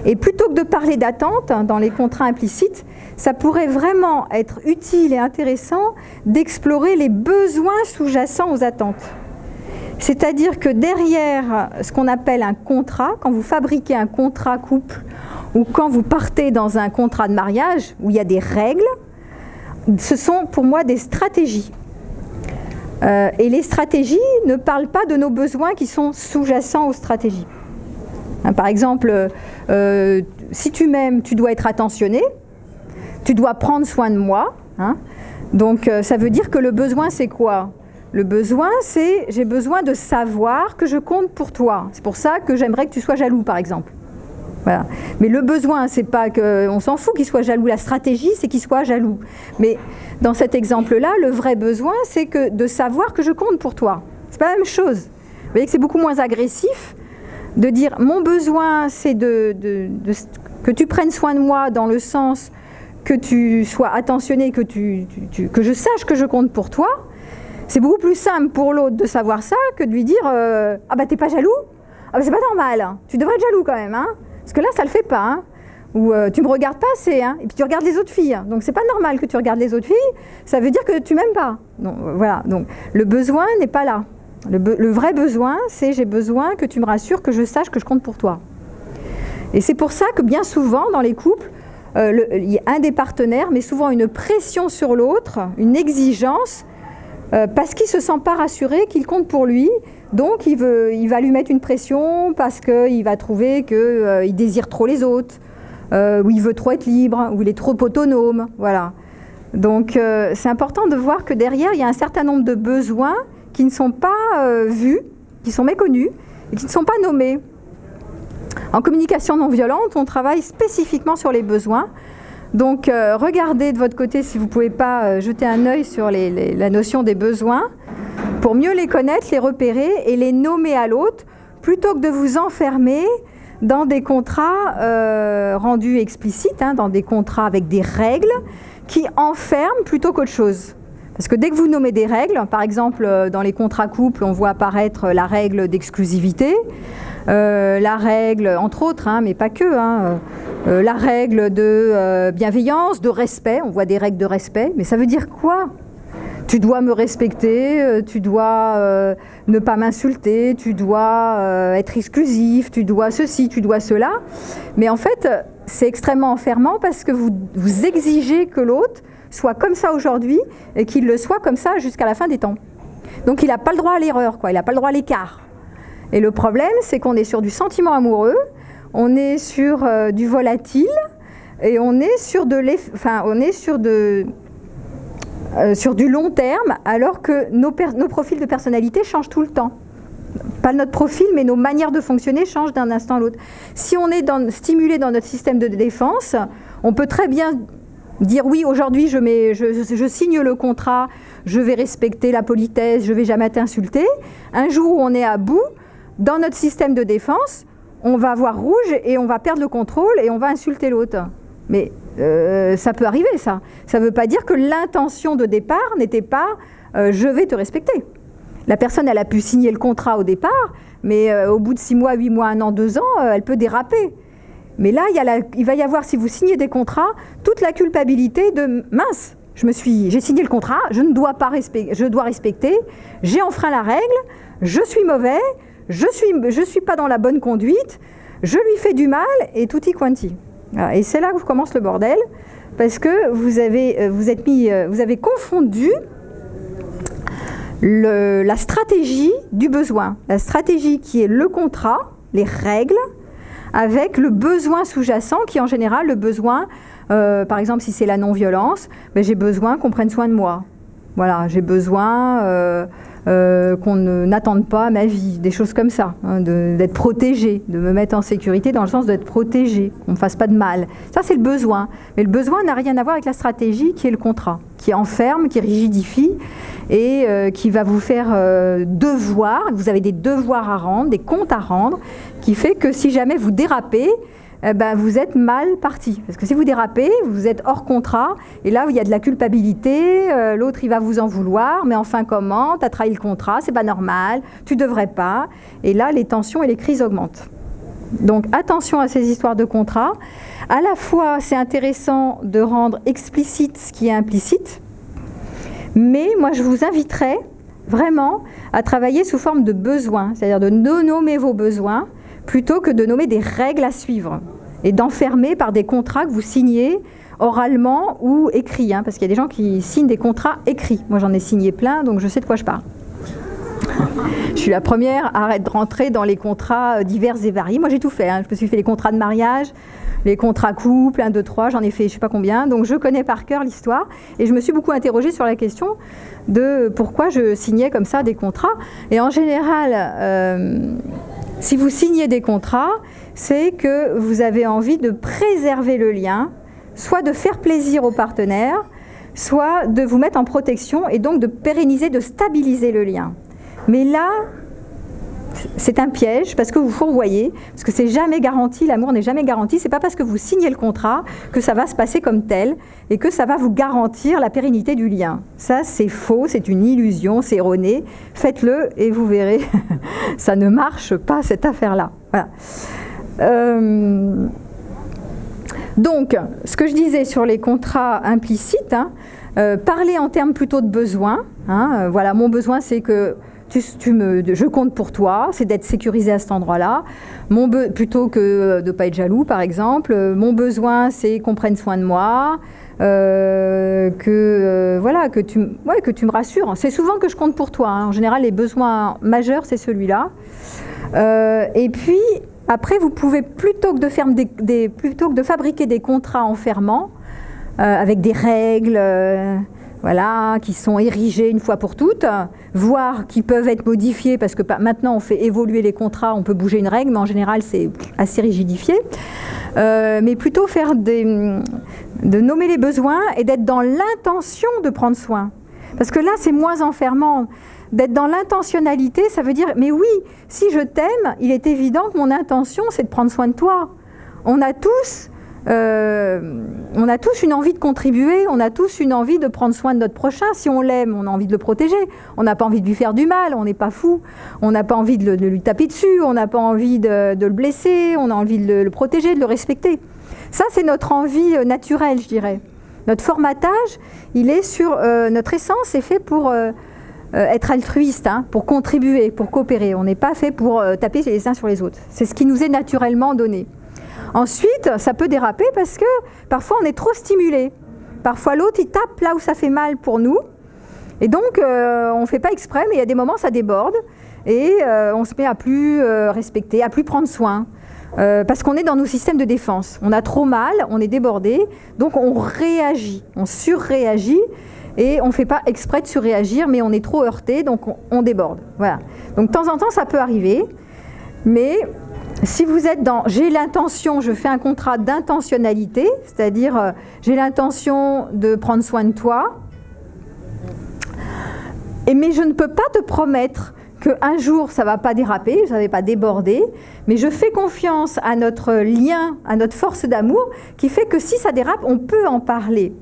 Et plutôt que de parler d'attente dans les contrats implicites, ça pourrait vraiment être utile et intéressant d'explorer les besoins sous-jacents aux attentes. C'est-à-dire que derrière ce qu'on appelle un contrat, quand vous fabriquez un contrat couple ou quand vous partez dans un contrat de mariage où il y a des règles, ce sont pour moi des stratégies. Et les stratégies ne parlent pas de nos besoins qui sont sous-jacents aux stratégies. Par exemple, si tu m'aimes, tu dois être attentionné, tu dois prendre soin de moi. Hein. Donc ça veut dire que le besoin c'est quoi? Le besoin c'est j'ai besoin de savoir que je compte pour toi. C'est pour ça que j'aimerais que tu sois jaloux par exemple. Voilà. Mais le besoin c'est pas qu'on s'en fout qu'il soit jaloux, la stratégie c'est qu'il soit jaloux. Mais dans cet exemple-là, le vrai besoin c'est que de savoir que je compte pour toi. C'est pas la même chose. Vous voyez que c'est beaucoup moins agressif de dire mon besoin c'est que tu prennes soin de moi dans le sens que tu sois attentionné, que je sache que je compte pour toi. C'est beaucoup plus simple pour l'autre de savoir ça que de lui dire ah bah t'es pas jaloux? Ah bah c'est pas normal, hein. Tu devrais être jaloux quand même, hein. Parce que là ça le fait pas, hein. Ou tu me regardes pas assez, hein. Et puis tu regardes les autres filles, donc c'est pas normal que tu regardes les autres filles, ça veut dire que tu m'aimes pas. Donc, voilà, donc le besoin n'est pas là. Le vrai besoin, c'est j'ai besoin que tu me rassures, que je sache que je compte pour toi. Et c'est pour ça que bien souvent dans les couples, il y a un des partenaires met souvent une pression sur l'autre, une exigence, parce qu'il ne se sent pas rassuré, qu'il compte pour lui, donc il va lui mettre une pression parce qu'il va trouver qu'il désire trop les autres, ou il veut trop être libre, ou il est trop autonome, voilà. Donc c'est important de voir que derrière il y a un certain nombre de besoins qui ne sont pas vus, qui sont méconnus et qui ne sont pas nommés. En communication non violente, on travaille spécifiquement sur les besoins. Donc regardez de votre côté si vous ne pouvez pas jeter un œil sur la notion des besoins. pour mieux les connaître, les repérer et les nommer à l'autre, plutôt que de vous enfermer dans des contrats rendus explicites, hein, dans des contrats avec des règles qui enferment plutôt qu'autre chose. Parce que dès que vous nommez des règles, par exemple dans les contrats couples, on voit apparaître la règle d'exclusivité, la règle, entre autres, hein, mais pas que, hein, la règle de bienveillance, de respect, on voit des règles de respect, mais ça veut dire quoi ? Tu dois me respecter, tu dois ne pas m'insulter, tu dois être exclusif, tu dois ceci, tu dois cela. Mais en fait, c'est extrêmement enfermant parce que vous exigez que l'autre soit comme ça aujourd'hui et qu'il le soit comme ça jusqu'à la fin des temps. Donc il n'a pas le droit à l'erreur, quoi. Il n'a pas le droit à l'écart. Et le problème, c'est qu'on est sur du sentiment amoureux, on est sur du volatile et on est sur sur du long terme, alors que nos profils de personnalité changent tout le temps. Pas notre profil, mais nos manières de fonctionner changent d'un instant à l'autre. Si on est stimulé dans notre système de défense, on peut très bien dire oui, aujourd'hui je signe le contrat, je vais respecter la politesse, je ne vais jamais t'insulter. Un jour où on est à bout, dans notre système de défense, on va voir rouge et on va perdre le contrôle et on va insulter l'autre. Mais ça peut arriver, ça. Ça ne veut pas dire que l'intention de départ n'était pas je vais te respecter. La personne, elle a pu signer le contrat au départ, mais au bout de 6 mois, 8 mois, 1 an, 2 ans, elle peut déraper. Mais là, il va y avoir, si vous signez des contrats, toute la culpabilité de mince, j'ai signé le contrat, je dois respecter, j'ai enfreint la règle, je suis mauvais, je suis pas dans la bonne conduite, je lui fais du mal et tutti quanti. Voilà. Et c'est là que commence le bordel, parce que vous avez confondu la stratégie du besoin, la stratégie qui est le contrat, les règles, avec le besoin sous-jacent qui est en général le besoin, par exemple si c'est la non-violence, ben, j'ai besoin qu'on prenne soin de moi. Voilà, j'ai besoin qu'on n'attende pas ma vie, des choses comme ça, hein, d'être protégé, de me mettre en sécurité dans le sens d'être protégé, qu'on ne me fasse pas de mal. Ça c'est le besoin, mais le besoin n'a rien à voir avec la stratégie qui est le contrat, qui enferme, qui rigidifie et qui va vous faire devoir, vous avez des devoirs à rendre, des comptes à rendre, qui fait que si jamais vous dérapez, ben vous êtes mal parti. Parce que si vous dérapez, vous êtes hors contrat, et là il y a de la culpabilité, l'autre il va vous en vouloir, mais enfin comment, tu as trahi le contrat, c'est pas normal, tu devrais pas, et là les tensions et les crises augmentent. Donc attention à ces histoires de contrat. À la fois c'est intéressant de rendre explicite ce qui est implicite, mais moi je vous inviterais vraiment à travailler sous forme de besoins, c'est-à-dire de nommer vos besoins, plutôt que de nommer des règles à suivre et d'enfermer par des contrats que vous signez oralement ou écrits, hein, parce qu'il y a des gens qui signent des contrats écrits. Moi j'en ai signé plein, donc je sais de quoi je parle. Je suis la première à rentrer dans les contrats divers et variés. Moi j'ai tout fait, hein. Je me suis fait les contrats de mariage, les contrats couple, 1, 2, 3, j'en ai fait je ne sais pas combien, donc je connais par cœur l'histoire et je me suis beaucoup interrogée sur la question de pourquoi je signais comme ça des contrats. Et en général, si vous signez des contrats, c'est que vous avez envie de préserver le lien, soit de faire plaisir aux partenaires, soit de vous mettre en protection et donc de pérenniser, de stabiliser le lien. Mais là, c'est un piège parce que vous fourvoyez, parce que c'est jamais garanti, l'amour n'est jamais garanti, c'est pas parce que vous signez le contrat que ça va se passer comme tel et que ça va vous garantir la pérennité du lien. Ça c'est faux, c'est une illusion, c'est erroné, faites-le et vous verrez, ça ne marche pas cette affaire-là. Voilà. Donc, ce que je disais sur les contrats implicites, hein, parler en termes plutôt de besoin, hein, voilà, mon besoin c'est que je compte pour toi, c'est d'être sécurisé à cet endroit-là, plutôt que de ne pas être jaloux par exemple. Mon besoin c'est qu'on prenne soin de moi, voilà, que tu me rassures. C'est souvent que je compte pour toi, hein. En général les besoins majeurs c'est celui-là. Et puis après vous pouvez, plutôt que de fabriquer des contrats enfermants avec des règles, voilà, qui sont érigés une fois pour toutes, voire qui peuvent être modifiés, parce que maintenant on fait évoluer les contrats, on peut bouger une règle, mais en général c'est assez rigidifié. Mais plutôt de nommer les besoins et d'être dans l'intention de prendre soin. Parce que là, c'est moins enfermant. D'être dans l'intentionnalité, ça veut dire, mais oui, si je t'aime, il est évident que mon intention, c'est de prendre soin de toi. On a tous une envie de contribuer, on a tous une envie de prendre soin de notre prochain. Si on l'aime, on a envie de le protéger. On n'a pas envie de lui faire du mal, on n'est pas fou. On n'a pas envie de lui taper dessus, on n'a pas envie de le blesser, on a envie de le protéger, de le respecter. Ça, c'est notre envie naturelle, je dirais. Notre formatage, il est sur notre essence, est fait pour être altruiste, hein, pour contribuer, pour coopérer. On n'est pas fait pour taper les uns sur les autres. C'est ce qui nous est naturellement donné. Ensuite, ça peut déraper parce que parfois on est trop stimulé. Parfois l'autre, il tape là où ça fait mal pour nous. Et donc, on ne fait pas exprès, mais il y a des moments, ça déborde. Et on se met à plus respecter, à plus prendre soin. Parce qu'on est dans nos systèmes de défense. On a trop mal, on est débordé. Donc on réagit, on surréagit. Et on ne fait pas exprès de surréagir, mais on est trop heurté, donc on déborde. Voilà. Donc de temps en temps, ça peut arriver. Mais si vous êtes dans « j'ai l'intention, je fais un contrat d'intentionnalité », c'est-à-dire j'ai l'intention de prendre soin de toi, mais je ne peux pas te promettre qu'un jour ça ne va pas déraper, ça ne va pas déborder, mais je fais confiance à notre lien, à notre force d'amour, qui fait que si ça dérape, on peut en parler.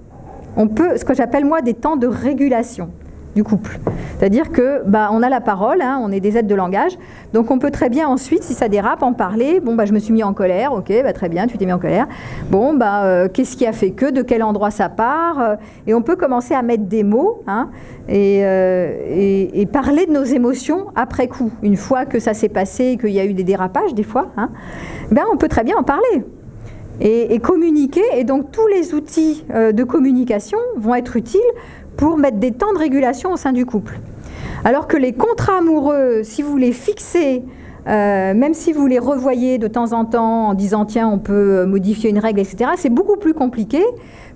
On peut, ce que j'appelle moi des temps de régulation du couple. C'est-à-dire que on a la parole, hein, on est des êtres de langage, donc on peut très bien ensuite, si ça dérape, en parler. Bon, je me suis mis en colère, ok, très bien, tu t'es mis en colère. Bon, qu'est-ce qui a fait que, de quel endroit ça part, et on peut commencer à mettre des mots, hein, et parler de nos émotions après coup. Une fois que ça s'est passé, qu'il y a eu des dérapages des fois, hein, on peut très bien en parler. Et communiquer, et donc tous les outils de communication vont être utiles pour mettre des temps de régulation au sein du couple. Alors que les contrats amoureux, si vous les fixez, même si vous les revoyez de temps en temps en disant tiens on peut modifier une règle, etc., c'est beaucoup plus compliqué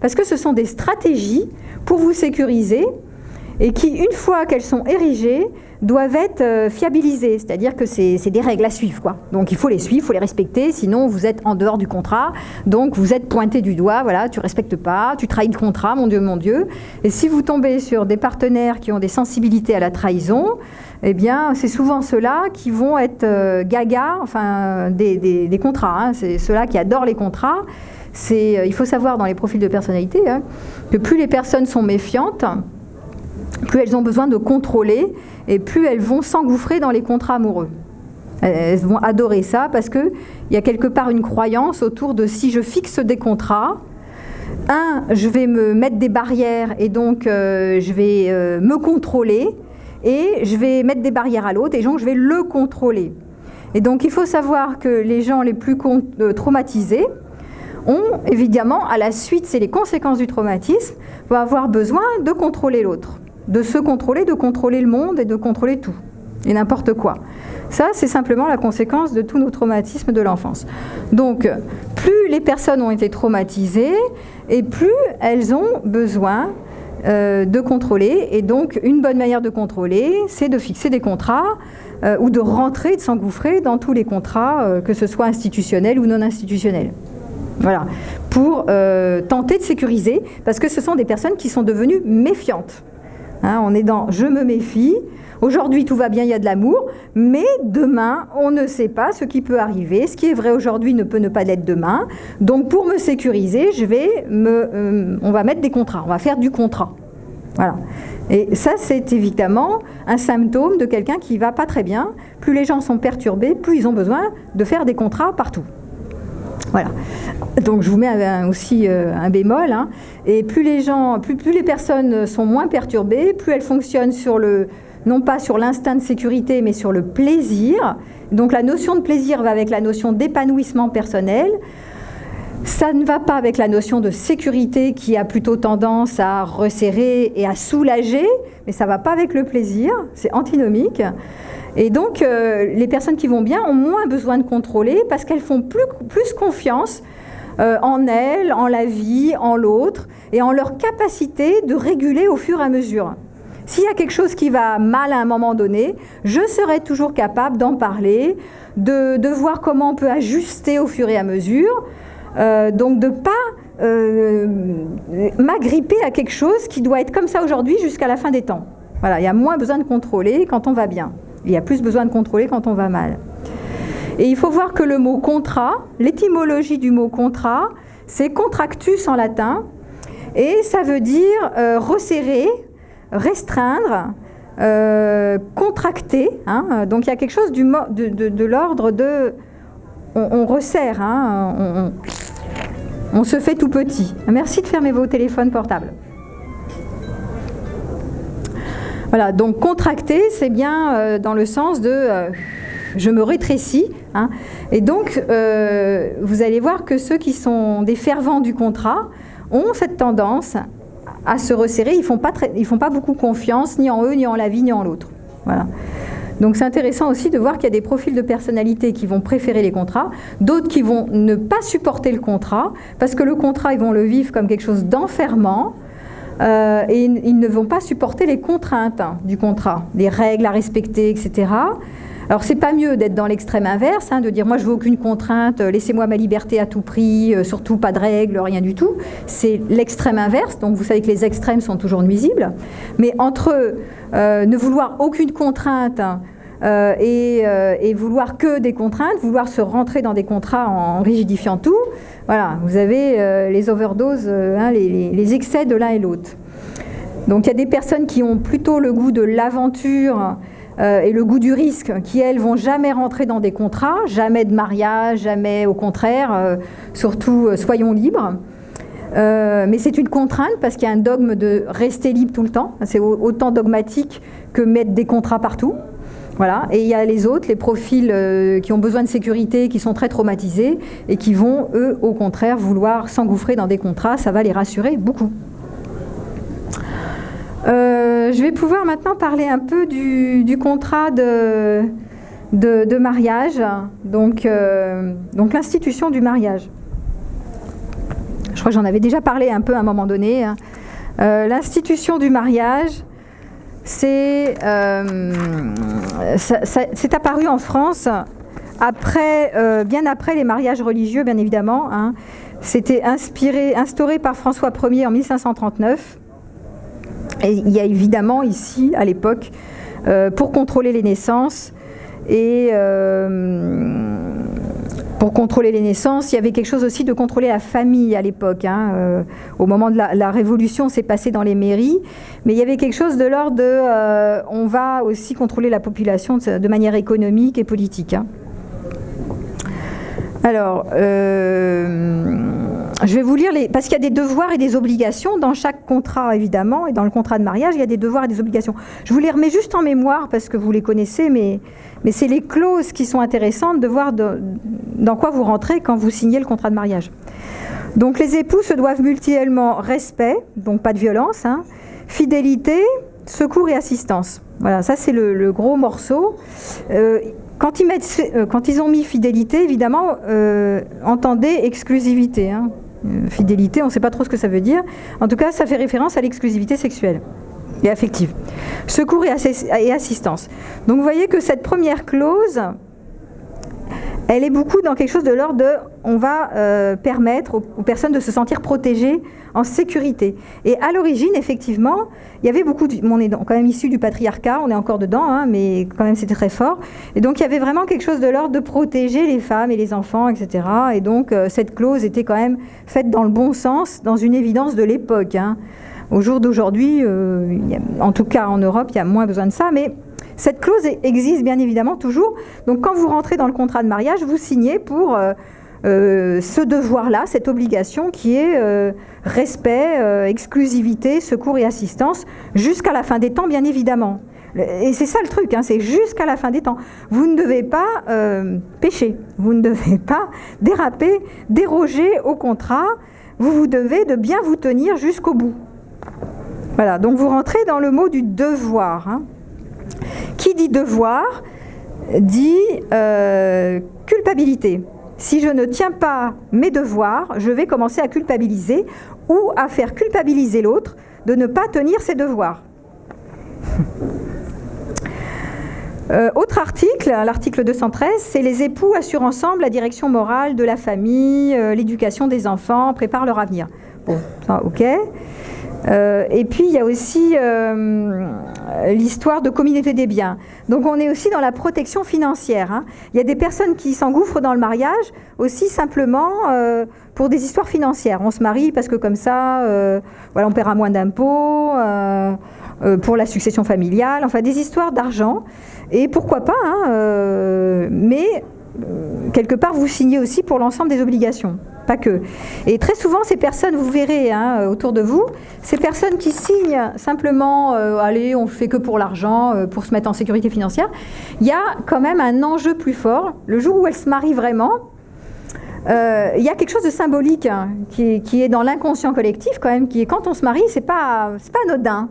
parce que ce sont des stratégies pour vous sécuriser et qui, une fois qu'elles sont érigées, doivent être fiabilisées, c'est-à-dire que c'est des règles à suivre, quoi. Donc il faut les suivre, il faut les respecter, sinon vous êtes en dehors du contrat, donc vous êtes pointé du doigt, voilà, tu ne respectes pas, tu trahis le contrat, mon Dieu. Et si vous tombez sur des partenaires qui ont des sensibilités à la trahison, eh bien c'est souvent ceux-là qui vont être gaga, enfin des contrats, hein. C'est ceux-là qui adorent les contrats. Il faut savoir dans les profils de personnalité, hein, que plus les personnes sont méfiantes, plus elles ont besoin de contrôler et plus elles vont s'engouffrer dans les contrats amoureux. Elles vont adorer ça parce qu'il y a quelque part une croyance autour de si je fixe des contrats, je vais me mettre des barrières et donc je vais me contrôler et je vais mettre des barrières à l'autre et donc je vais le contrôler. Et donc il faut savoir que les gens les plus traumatisés ont évidemment, à la suite, c'est les conséquences du traumatisme, vont avoir besoin de contrôler l'autre. De se contrôler, de contrôler le monde et de contrôler tout, et n'importe quoi. Ça, c'est simplement la conséquence de tous nos traumatismes de l'enfance. Donc, plus les personnes ont été traumatisées, et plus elles ont besoin de contrôler. Et donc, une bonne manière de contrôler, c'est de fixer des contrats, ou de rentrer, de s'engouffrer dans tous les contrats, que ce soit institutionnels ou non institutionnels. Voilà, pour tenter de sécuriser, parce que ce sont des personnes qui sont devenues méfiantes. Hein, on est dans « je me méfie », aujourd'hui tout va bien, il y a de l'amour, mais demain, on ne sait pas ce qui peut arriver. Ce qui est vrai aujourd'hui ne peut ne pas l'être demain. Donc pour me sécuriser, on va mettre des contrats, on va faire du contrat. Voilà. Et ça, c'est évidemment un symptôme de quelqu'un qui ne va pas très bien. Plus les gens sont perturbés, plus ils ont besoin de faire des contrats partout. Voilà. Donc je vous mets aussi un bémol, hein. Et plus les personnes sont moins perturbées, plus elles fonctionnent non pas sur l'instinct de sécurité, mais sur le plaisir. Donc la notion de plaisir va avec la notion d'épanouissement personnel. Ça ne va pas avec la notion de sécurité qui a plutôt tendance à resserrer et à soulager, mais ça ne va pas avec le plaisir, c'est antinomique. Et donc, les personnes qui vont bien ont moins besoin de contrôler parce qu'elles font plus confiance en elles, en la vie, en l'autre, et en leur capacité de réguler au fur et à mesure. S'il y a quelque chose qui va mal à un moment donné, je serai toujours capable d'en parler, de voir comment on peut ajuster au fur et à mesure, donc de ne pas m'agripper à quelque chose qui doit être comme ça aujourd'hui jusqu'à la fin des temps. Voilà, il y a moins besoin de contrôler quand on va bien. Il y a plus besoin de contrôler quand on va mal. Et il faut voir que le mot contrat, l'étymologie du mot contrat, c'est contractus en latin, et ça veut dire resserrer, restreindre, contracter. Hein. Donc il y a quelque chose de l'ordre de... On resserre, hein, on se fait tout petit. Merci de fermer vos téléphones portables. Voilà, donc contracter, c'est bien dans le sens de je me rétrécis. Hein. Et donc, vous allez voir que ceux qui sont des fervents du contrat ont cette tendance à se resserrer. Ils font pas beaucoup confiance, ni en eux, ni en la vie, ni en l'autre. Voilà. Donc c'est intéressant aussi de voir qu'il y a des profils de personnalité qui vont préférer les contrats, d'autres qui vont ne pas supporter le contrat, parce que le contrat, ils vont le vivre comme quelque chose d'enfermant, et ils ne vont pas supporter les contraintes du contrat, les règles à respecter, etc. Alors c'est pas mieux d'être dans l'extrême inverse, hein, de dire moi je veux aucune contrainte, laissez-moi ma liberté à tout prix, surtout pas de règles, rien du tout. C'est l'extrême inverse, donc vous savez que les extrêmes sont toujours nuisibles. Mais entre ne vouloir aucune contrainte et vouloir que des contraintes, vouloir se rentrer dans des contrats en rigidifiant tout, voilà, vous avez les overdoses, hein, les excès de l'un et l'autre. Donc il y a des personnes qui ont plutôt le goût de l'aventure et le goût du risque, qui elles vont jamais rentrer dans des contrats, jamais de mariage, jamais au contraire, surtout soyons libres. Mais c'est une contrainte parce qu'il y a un dogme de rester libre tout le temps, c'est autant dogmatique que mettre des contrats partout. Voilà. Et il y a les autres, les profils qui ont besoin de sécurité, qui sont très traumatisés et qui vont, eux, au contraire, vouloir s'engouffrer dans des contrats, ça va les rassurer beaucoup. Je vais pouvoir maintenant parler un peu du contrat de mariage, donc l'institution du mariage. Je crois que j'en avais déjà parlé un peu à un moment donné. Hein. L'institution du mariage, c'est apparu en France bien après les mariages religieux, bien évidemment. Hein. C'était instauré par François Ier en 1539. Et il y a évidemment ici, à l'époque, pour contrôler les naissances, et pour contrôler les naissances, il y avait quelque chose aussi de contrôler la famille à l'époque. Hein. Au moment de la Révolution, c'est passé dans les mairies, mais il y avait quelque chose de l'ordre de on va aussi contrôler la population de manière économique et politique. Hein. Alors, je vais vous lire, parce qu'il y a des devoirs et des obligations dans chaque contrat, évidemment, et dans le contrat de mariage, il y a des devoirs et des obligations. Je vous les remets juste en mémoire, parce que vous les connaissez, mais c'est les clauses qui sont intéressantes de voir dans quoi vous rentrez quand vous signez le contrat de mariage. Donc, les époux se doivent mutuellement respect, donc pas de violence, hein, fidélité, secours et assistance. Voilà, ça c'est le gros morceau. Quand ils ont mis fidélité, évidemment, entendez exclusivité. Hein. Fidélité, on ne sait pas trop ce que ça veut dire. En tout cas, ça fait référence à l'exclusivité sexuelle et affective. Secours et assistance. Donc vous voyez que cette première clause, elle est beaucoup dans quelque chose de l'ordre de on va permettre aux personnes de se sentir protégées en sécurité. Et à l'origine, effectivement, il y avait beaucoup on est quand même issu du patriarcat, on est encore dedans, hein, mais quand même c'était très fort. Et donc il y avait vraiment quelque chose de l'ordre de protéger les femmes et les enfants, etc. Et donc cette clause était quand même faite dans le bon sens, dans une évidence de l'époque. Hein. Au jour d'aujourd'hui, en tout cas en Europe, il y a moins besoin de ça, mais cette clause existe bien évidemment toujours. Donc quand vous rentrez dans le contrat de mariage, vous signez pour ce devoir-là, cette obligation qui est respect, exclusivité, secours et assistance jusqu'à la fin des temps, bien évidemment. Et c'est ça le truc, hein, c'est jusqu'à la fin des temps. Vous ne devez pas pécher, vous ne devez pas déraper, déroger au contrat, vous devez de bien vous tenir jusqu'au bout. Voilà, donc vous rentrez dans le mot du devoir. Hein. Qui dit devoir dit culpabilité. Si je ne tiens pas mes devoirs, je vais commencer à culpabiliser ou à faire culpabiliser l'autre de ne pas tenir ses devoirs. Autre article, l'article 213, c'est les époux assurent ensemble la direction morale de la famille, l'éducation des enfants, préparent leur avenir. Bon, ça, ok. Et puis il y a aussi l'histoire de communauté des biens. Donc on est aussi dans la protection financière, hein. Il y a des personnes qui s'engouffrent dans le mariage aussi simplement pour des histoires financières. On se marie parce que comme ça, voilà, on paiera moins d'impôts, pour la succession familiale, enfin des histoires d'argent. Et pourquoi pas, hein, mais quelque part vous signez aussi pour l'ensemble des obligations. Pas que. Et très souvent, ces personnes, vous verrez hein, autour de vous, ces personnes qui signent simplement, allez, on ne fait que pour l'argent, pour se mettre en sécurité financière, il y a quand même un enjeu plus fort. Le jour où elles se marient vraiment, il y a quelque chose de symbolique hein, qui est dans l'inconscient collectif quand même, qui est quand on se marie, c'est pas anodin.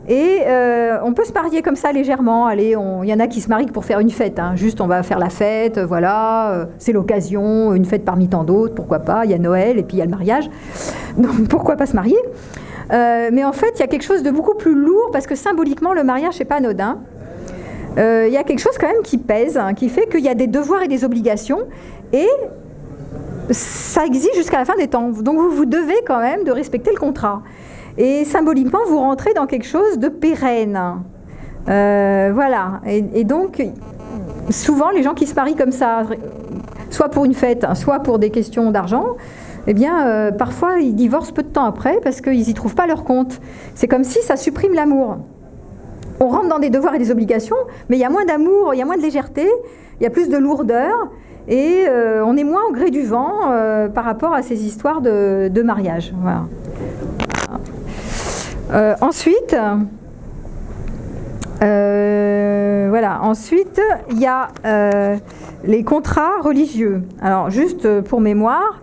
Et on peut se marier comme ça légèrement. Allez, il y en a qui se marient pour faire une fête. Hein. Juste, on va faire la fête, voilà, c'est l'occasion, une fête parmi tant d'autres, pourquoi pas. Il y a Noël et puis il y a le mariage. Donc pourquoi pas se marier mais en fait, il y a quelque chose de beaucoup plus lourd parce que symboliquement, le mariage, c'est pas anodin. Il y a quelque chose quand même qui pèse, hein, qui fait qu'il y a des devoirs et des obligations. Et ça existe jusqu'à la fin des temps. Donc vous devez quand même de respecter le contrat. Et symboliquement, vous rentrez dans quelque chose de pérenne. Voilà. Et donc, souvent, les gens qui se marient comme ça, soit pour une fête, soit pour des questions d'argent, eh bien, parfois, ils divorcent peu de temps après parce qu'ils n'y trouvent pas leur compte. C'est comme si ça supprime l'amour. On rentre dans des devoirs et des obligations, mais il y a moins d'amour, il y a moins de légèreté, il y a plus de lourdeur, et on est moins au gré du vent par rapport à ces histoires de mariage. Voilà. Ensuite, voilà. Ensuite, il y a les contrats religieux. Alors, juste pour mémoire,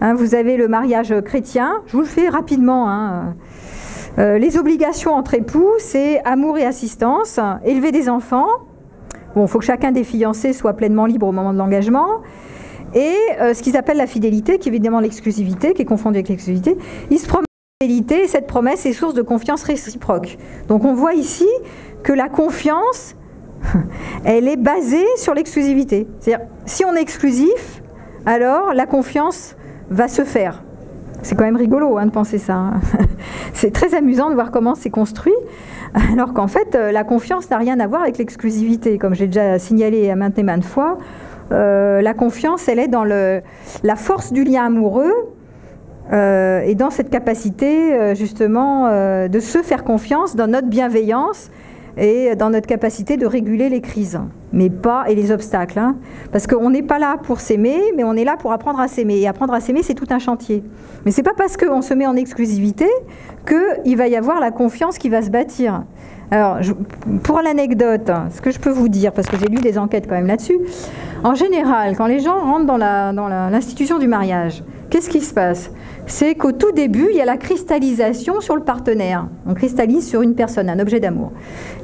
hein, vous avez le mariage chrétien. Je vous le fais rapidement. Hein. Les obligations entre époux, c'est amour et assistance, élever des enfants. Bon, il faut que chacun des fiancés soit pleinement libre au moment de l'engagement. Et ce qu'ils appellent la fidélité, qui est évidemment l'exclusivité, qui est confondue avec l'exclusivité. Ils se promettent la fidélité, et cette promesse est source de confiance réciproque. Donc on voit ici que la confiance, elle est basée sur l'exclusivité. C'est-à-dire, si on est exclusif, alors la confiance va se faire. C'est quand même rigolo hein, de penser ça. Hein. C'est très amusant de voir comment c'est construit, alors qu'en fait, la confiance n'a rien à voir avec l'exclusivité. Comme j'ai déjà signalé à maintes et maintes fois, la confiance, elle est dans la force du lien amoureux et dans cette capacité, justement, de se faire confiance dans notre bienveillance et dans notre capacité de réguler les crises, mais pas et les obstacles. Hein. Parce qu'on n'est pas là pour s'aimer, mais on est là pour apprendre à s'aimer. Et apprendre à s'aimer, c'est tout un chantier. Mais c'est pas parce qu'on se met en exclusivité qu'il va y avoir la confiance qui va se bâtir. Alors, pour l'anecdote, ce que je peux vous dire, parce que j'ai lu des enquêtes quand même là-dessus, en général, quand les gens rentrent dans l'institution du mariage, qu'est-ce qui se passe? C'est qu'au tout début, il y a la cristallisation sur le partenaire. On cristallise sur une personne, un objet d'amour.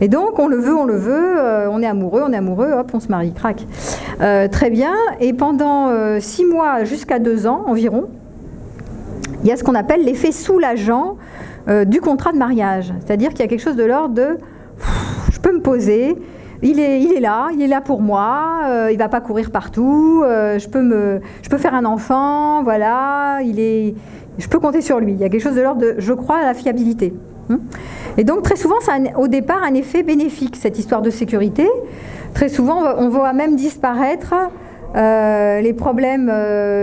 Et donc, on le veut, on est amoureux, hop, on se marie, crac. Très bien. Et pendant 6 mois jusqu'à 2 ans environ, il y a ce qu'on appelle l'effet soulageant du contrat de mariage. C'est-à-dire qu'il y a quelque chose de l'ordre de « je peux me poser ». Il est là pour moi, il ne va pas courir partout, je peux faire un enfant, voilà, je peux compter sur lui. Il y a quelque chose de l'ordre de « je crois à la fiabilité ». Et donc très souvent, ça a au départ un effet bénéfique, cette histoire de sécurité. Très souvent, on voit même disparaître les problèmes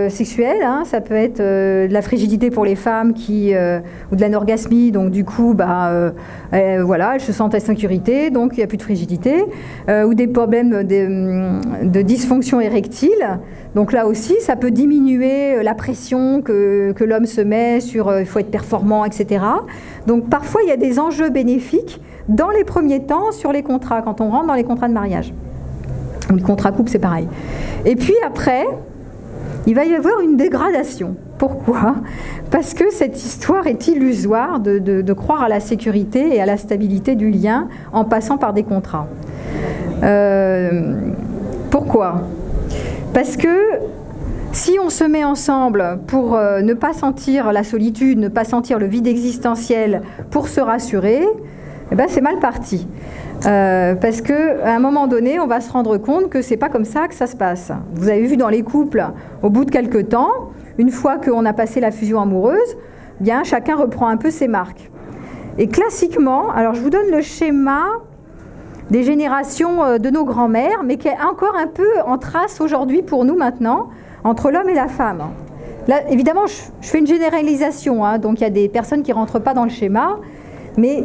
sexuels, hein, ça peut être de la frigidité pour les femmes ou de l'anorgasmie, donc du coup, voilà, elles se sentent en sécurité, donc il n'y a plus de frigidité, ou des problèmes de dysfonction érectile. Donc là aussi, ça peut diminuer la pression que l'homme se met sur il faut être performant, etc. Donc parfois, il y a des enjeux bénéfiques dans les premiers temps sur les contrats, quand on rentre dans les contrats de mariage. Le contrat couple, c'est pareil. Et puis après, il va y avoir une dégradation. Pourquoi? Parce que cette histoire est illusoire de croire à la sécurité et à la stabilité du lien en passant par des contrats. Pourquoi? Parce que si on se met ensemble pour ne pas sentir la solitude, ne pas sentir le vide existentiel, pour se rassurer, eh ben c'est mal parti. Parce qu'à un moment donné, on va se rendre compte que c'est pas comme ça que ça se passe. Vous avez vu dans les couples, au bout de quelques temps, une fois qu'on a passé la fusion amoureuse, bien chacun reprend un peu ses marques. Et classiquement, alors je vous donne le schéma des générations de nos grands-mères, mais qui est encore un peu en trace aujourd'hui pour nous maintenant, entre l'homme et la femme. Là, évidemment, je fais une généralisation, hein, donc il y a des personnes qui ne rentrent pas dans le schéma, mais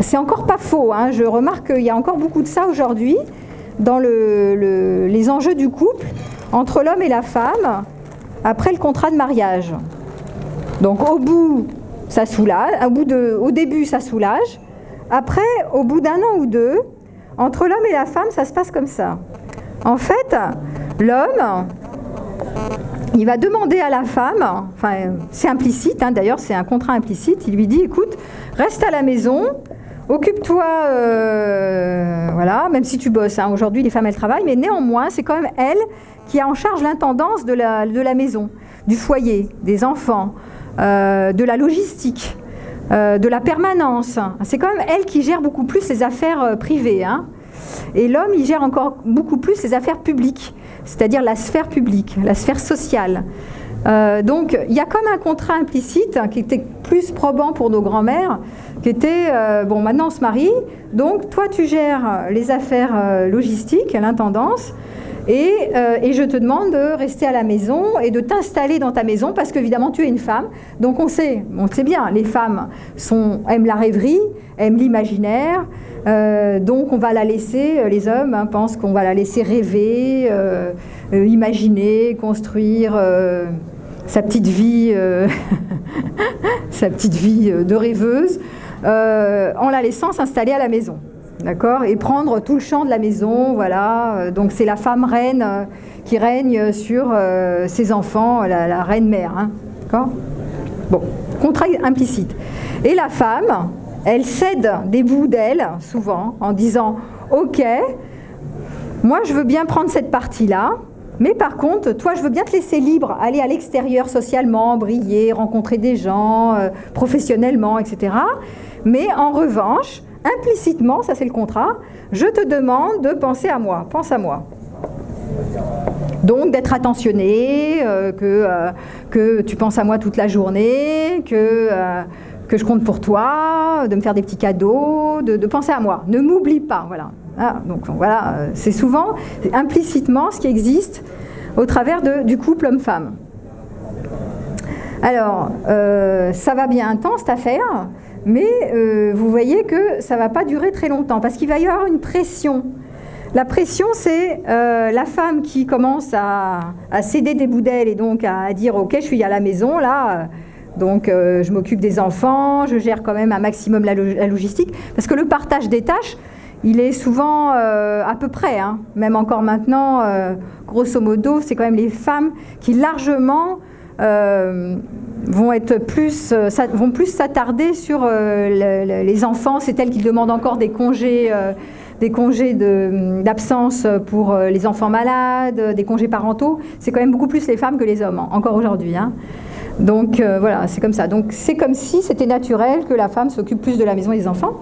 c'est encore pas faux. Hein, je remarque qu'il y a encore beaucoup de ça aujourd'hui dans les enjeux du couple entre l'homme et la femme après le contrat de mariage. Donc au bout, ça soulage, au début, ça soulage. Après, au bout d'un an ou deux, entre l'homme et la femme, ça se passe comme ça. En fait, l'homme, il va demander à la femme, enfin c'est implicite, hein, d'ailleurs c'est un contrat implicite, il lui dit, écoute, reste à la maison, occupe-toi, voilà, même si tu bosses, hein, aujourd'hui les femmes elles travaillent, mais néanmoins c'est quand même elle qui a en charge l'intendance de la maison, du foyer, des enfants, de la logistique. De la permanence. C'est quand même elle qui gère beaucoup plus les affaires privées. Hein. Et l'homme, il gère encore beaucoup plus les affaires publiques, c'est-à-dire la sphère publique, la sphère sociale. Donc, il y a comme un contrat implicite hein, qui était plus probant pour nos grands-mères, qui était, bon, maintenant on se marie, donc toi tu gères les affaires logistiques, l'intendance, et je te demande de rester à la maison et de t'installer dans ta maison parce qu'évidemment tu es une femme. Donc on sait bien, les femmes aiment la rêverie, aiment l'imaginaire, donc on va la laisser, les hommes hein, pensent qu'on va la laisser rêver, imaginer, construire sa petite vie, sa petite vie de rêveuse, en la laissant s'installer à la maison. D'accord, et prendre tout le champ de la maison, voilà. Donc c'est la femme reine qui règne sur ses enfants, la reine mère. Hein, d'accord. Bon, contrat implicite. Et la femme, elle cède des bouts d'elle, souvent, en disant « Ok, moi je veux bien prendre cette partie-là, mais par contre, toi je veux bien te laisser libre, aller à l'extérieur socialement, briller, rencontrer des gens, professionnellement, etc. Mais en revanche, implicitement, ça c'est le contrat, je te demande de penser à moi, pense à moi. Donc d'être attentionné, que tu penses à moi toute la journée, que je compte pour toi, de me faire des petits cadeaux, de penser à moi. Ne m'oublie pas, voilà. Ah, donc voilà, c'est souvent implicitement ce qui existe au travers du couple homme-femme. Alors, ça va bien un temps cette affaire. Mais vous voyez que ça ne va pas durer très longtemps, parce qu'il va y avoir une pression. La pression, c'est la femme qui commence à céder des bouts d'elle et donc à dire « Ok, je suis à la maison, là, donc je m'occupe des enfants, je gère quand même un maximum la logistique. » Parce que le partage des tâches, il est souvent à peu près, hein, même encore maintenant, grosso modo, c'est quand même les femmes qui largement... vont plus s'attarder sur les enfants. C'est elles qui demandent encore des congés d'absence pour les enfants malades, des congés parentaux. C'est quand même beaucoup plus les femmes que les hommes, encore aujourd'hui. Hein. Donc voilà, c'est comme ça. Donc c'est comme si c'était naturel que la femme s'occupe plus de la maison et des enfants.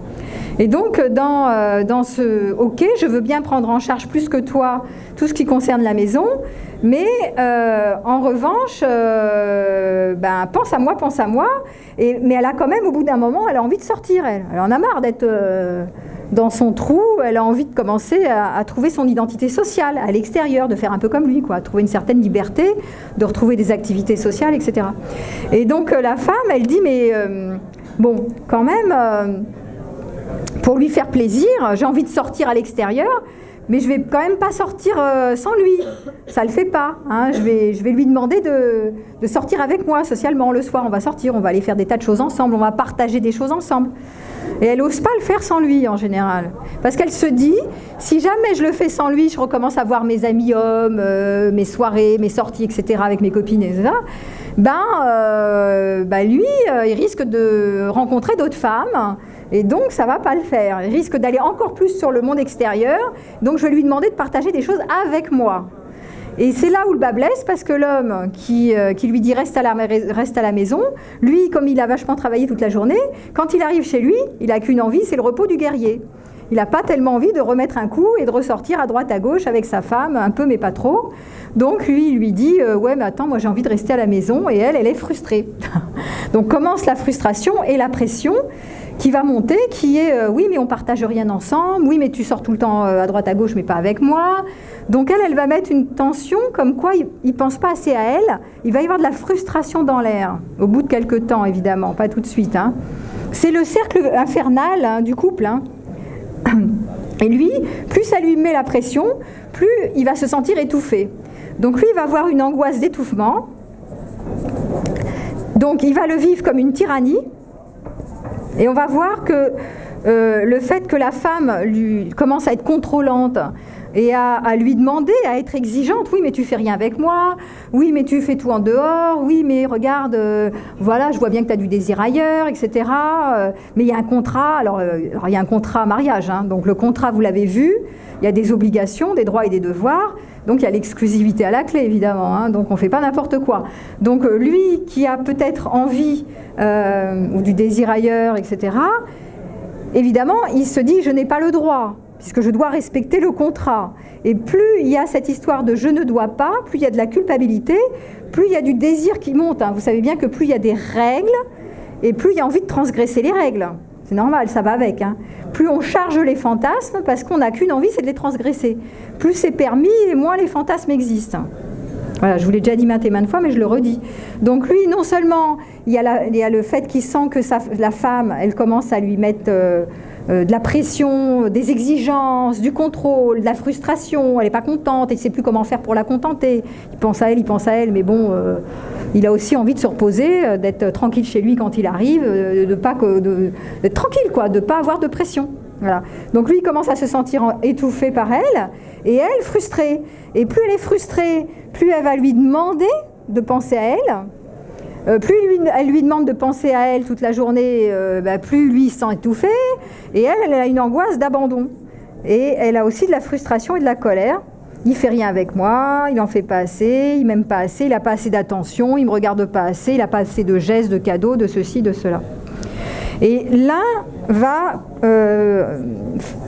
Et donc dans ce « Ok, je veux bien prendre en charge plus que toi tout ce qui concerne la maison », mais en revanche, pense à moi. Mais elle a quand même, au bout d'un moment, elle a envie de sortir. Elle en a marre d'être dans son trou. Elle a envie de commencer à trouver son identité sociale à l'extérieur, de faire un peu comme lui, quoi, trouver une certaine liberté, de retrouver des activités sociales, etc. Et donc la femme, elle dit, mais bon, quand même, pour lui faire plaisir, j'ai envie de sortir à l'extérieur. Mais je ne vais quand même pas sortir sans lui, ça ne le fait pas. Hein. Je vais lui demander de sortir avec moi socialement. Le soir, on va sortir, on va aller faire des tas de choses ensemble, on va partager des choses ensemble. Et elle n'ose pas le faire sans lui en général. Parce qu'elle se dit, si jamais je le fais sans lui, je recommence à voir mes amis hommes, mes soirées, mes sorties, etc. avec mes copines, etc. Lui, il risque de rencontrer d'autres femmes. Et donc, ça ne va pas le faire. Il risque d'aller encore plus sur le monde extérieur. Donc, je vais lui demander de partager des choses avec moi. Et c'est là où le bas blesse, parce que l'homme qui lui dit reste à la maison, lui, comme il a vachement travaillé toute la journée, quand il arrive chez lui, il n'a qu'une envie, c'est le repos du guerrier. il n'a pas tellement envie de remettre un coup et de ressortir à droite à gauche avec sa femme, un peu mais pas trop. Donc lui, il lui dit ouais mais attends, moi j'ai envie de rester à la maison, et elle est frustrée. Donc commence la frustration et la pression qui va monter, qui est oui mais on partage rien ensemble, oui mais tu sors tout le temps à droite à gauche mais pas avec moi. Donc elle va mettre une tension comme quoi il ne pense pas assez à elle, il va y avoir de la frustration dans l'air, au bout de quelques temps évidemment, pas tout de suite. Hein. C'est le cercle infernal hein, du couple. Hein. Et lui, plus ça lui met la pression, plus il va se sentir étouffé. Donc lui, il va avoir une angoisse d'étouffement. Donc il va le vivre comme une tyrannie. Et on va voir que le fait que la femme lui commence à être contrôlante et à lui demander, à être exigeante, oui mais tu fais rien avec moi, oui mais tu fais tout en dehors, oui mais regarde, voilà, je vois bien que tu as du désir ailleurs, etc. Mais il y a un contrat, alors il y a un contrat mariage, hein, donc le contrat vous l'avez vu, il y a des obligations, des droits et des devoirs, donc il y a l'exclusivité à la clé évidemment, hein, donc on ne fait pas n'importe quoi. Donc lui qui a peut-être envie ou du désir ailleurs, etc., évidemment il se dit je n'ai pas le droit, puisque je dois respecter le contrat. Et plus il y a cette histoire de je ne dois pas, plus il y a de la culpabilité, plus il y a du désir qui monte. Hein. Vous savez bien que plus il y a des règles, et plus il y a envie de transgresser les règles. C'est normal, ça va avec. Hein. Plus on charge les fantasmes, parce qu'on n'a qu'une envie, c'est de les transgresser. Plus c'est permis, et moins les fantasmes existent. Voilà, je vous l'ai déjà dit maintes et maintes fois, mais je le redis. Donc lui, non seulement, il y a le fait qu'il sent que la femme, elle commence à lui mettre de la pression, des exigences, du contrôle, de la frustration, elle n'est pas contente, elle ne sait plus comment faire pour la contenter. Il pense à elle, mais bon, il a aussi envie de se reposer, d'être tranquille chez lui quand il arrive, d'être tranquille, quoi, de ne pas avoir de pression. Voilà. Donc lui, il commence à se sentir étouffé par elle, et elle, frustrée. Et plus elle est frustrée, plus elle va lui demander de penser à elle. Plus elle lui demande de penser à elle toute la journée, plus lui il se sent étouffé, et elle a une angoisse d'abandon. Et elle a aussi de la frustration et de la colère. Il ne fait rien avec moi, il n'en fait pas assez, il ne m'aime pas assez, il n'a pas assez d'attention, il ne me regarde pas assez, il n'a pas assez de gestes, de cadeaux, de ceci, de cela. Et l'un va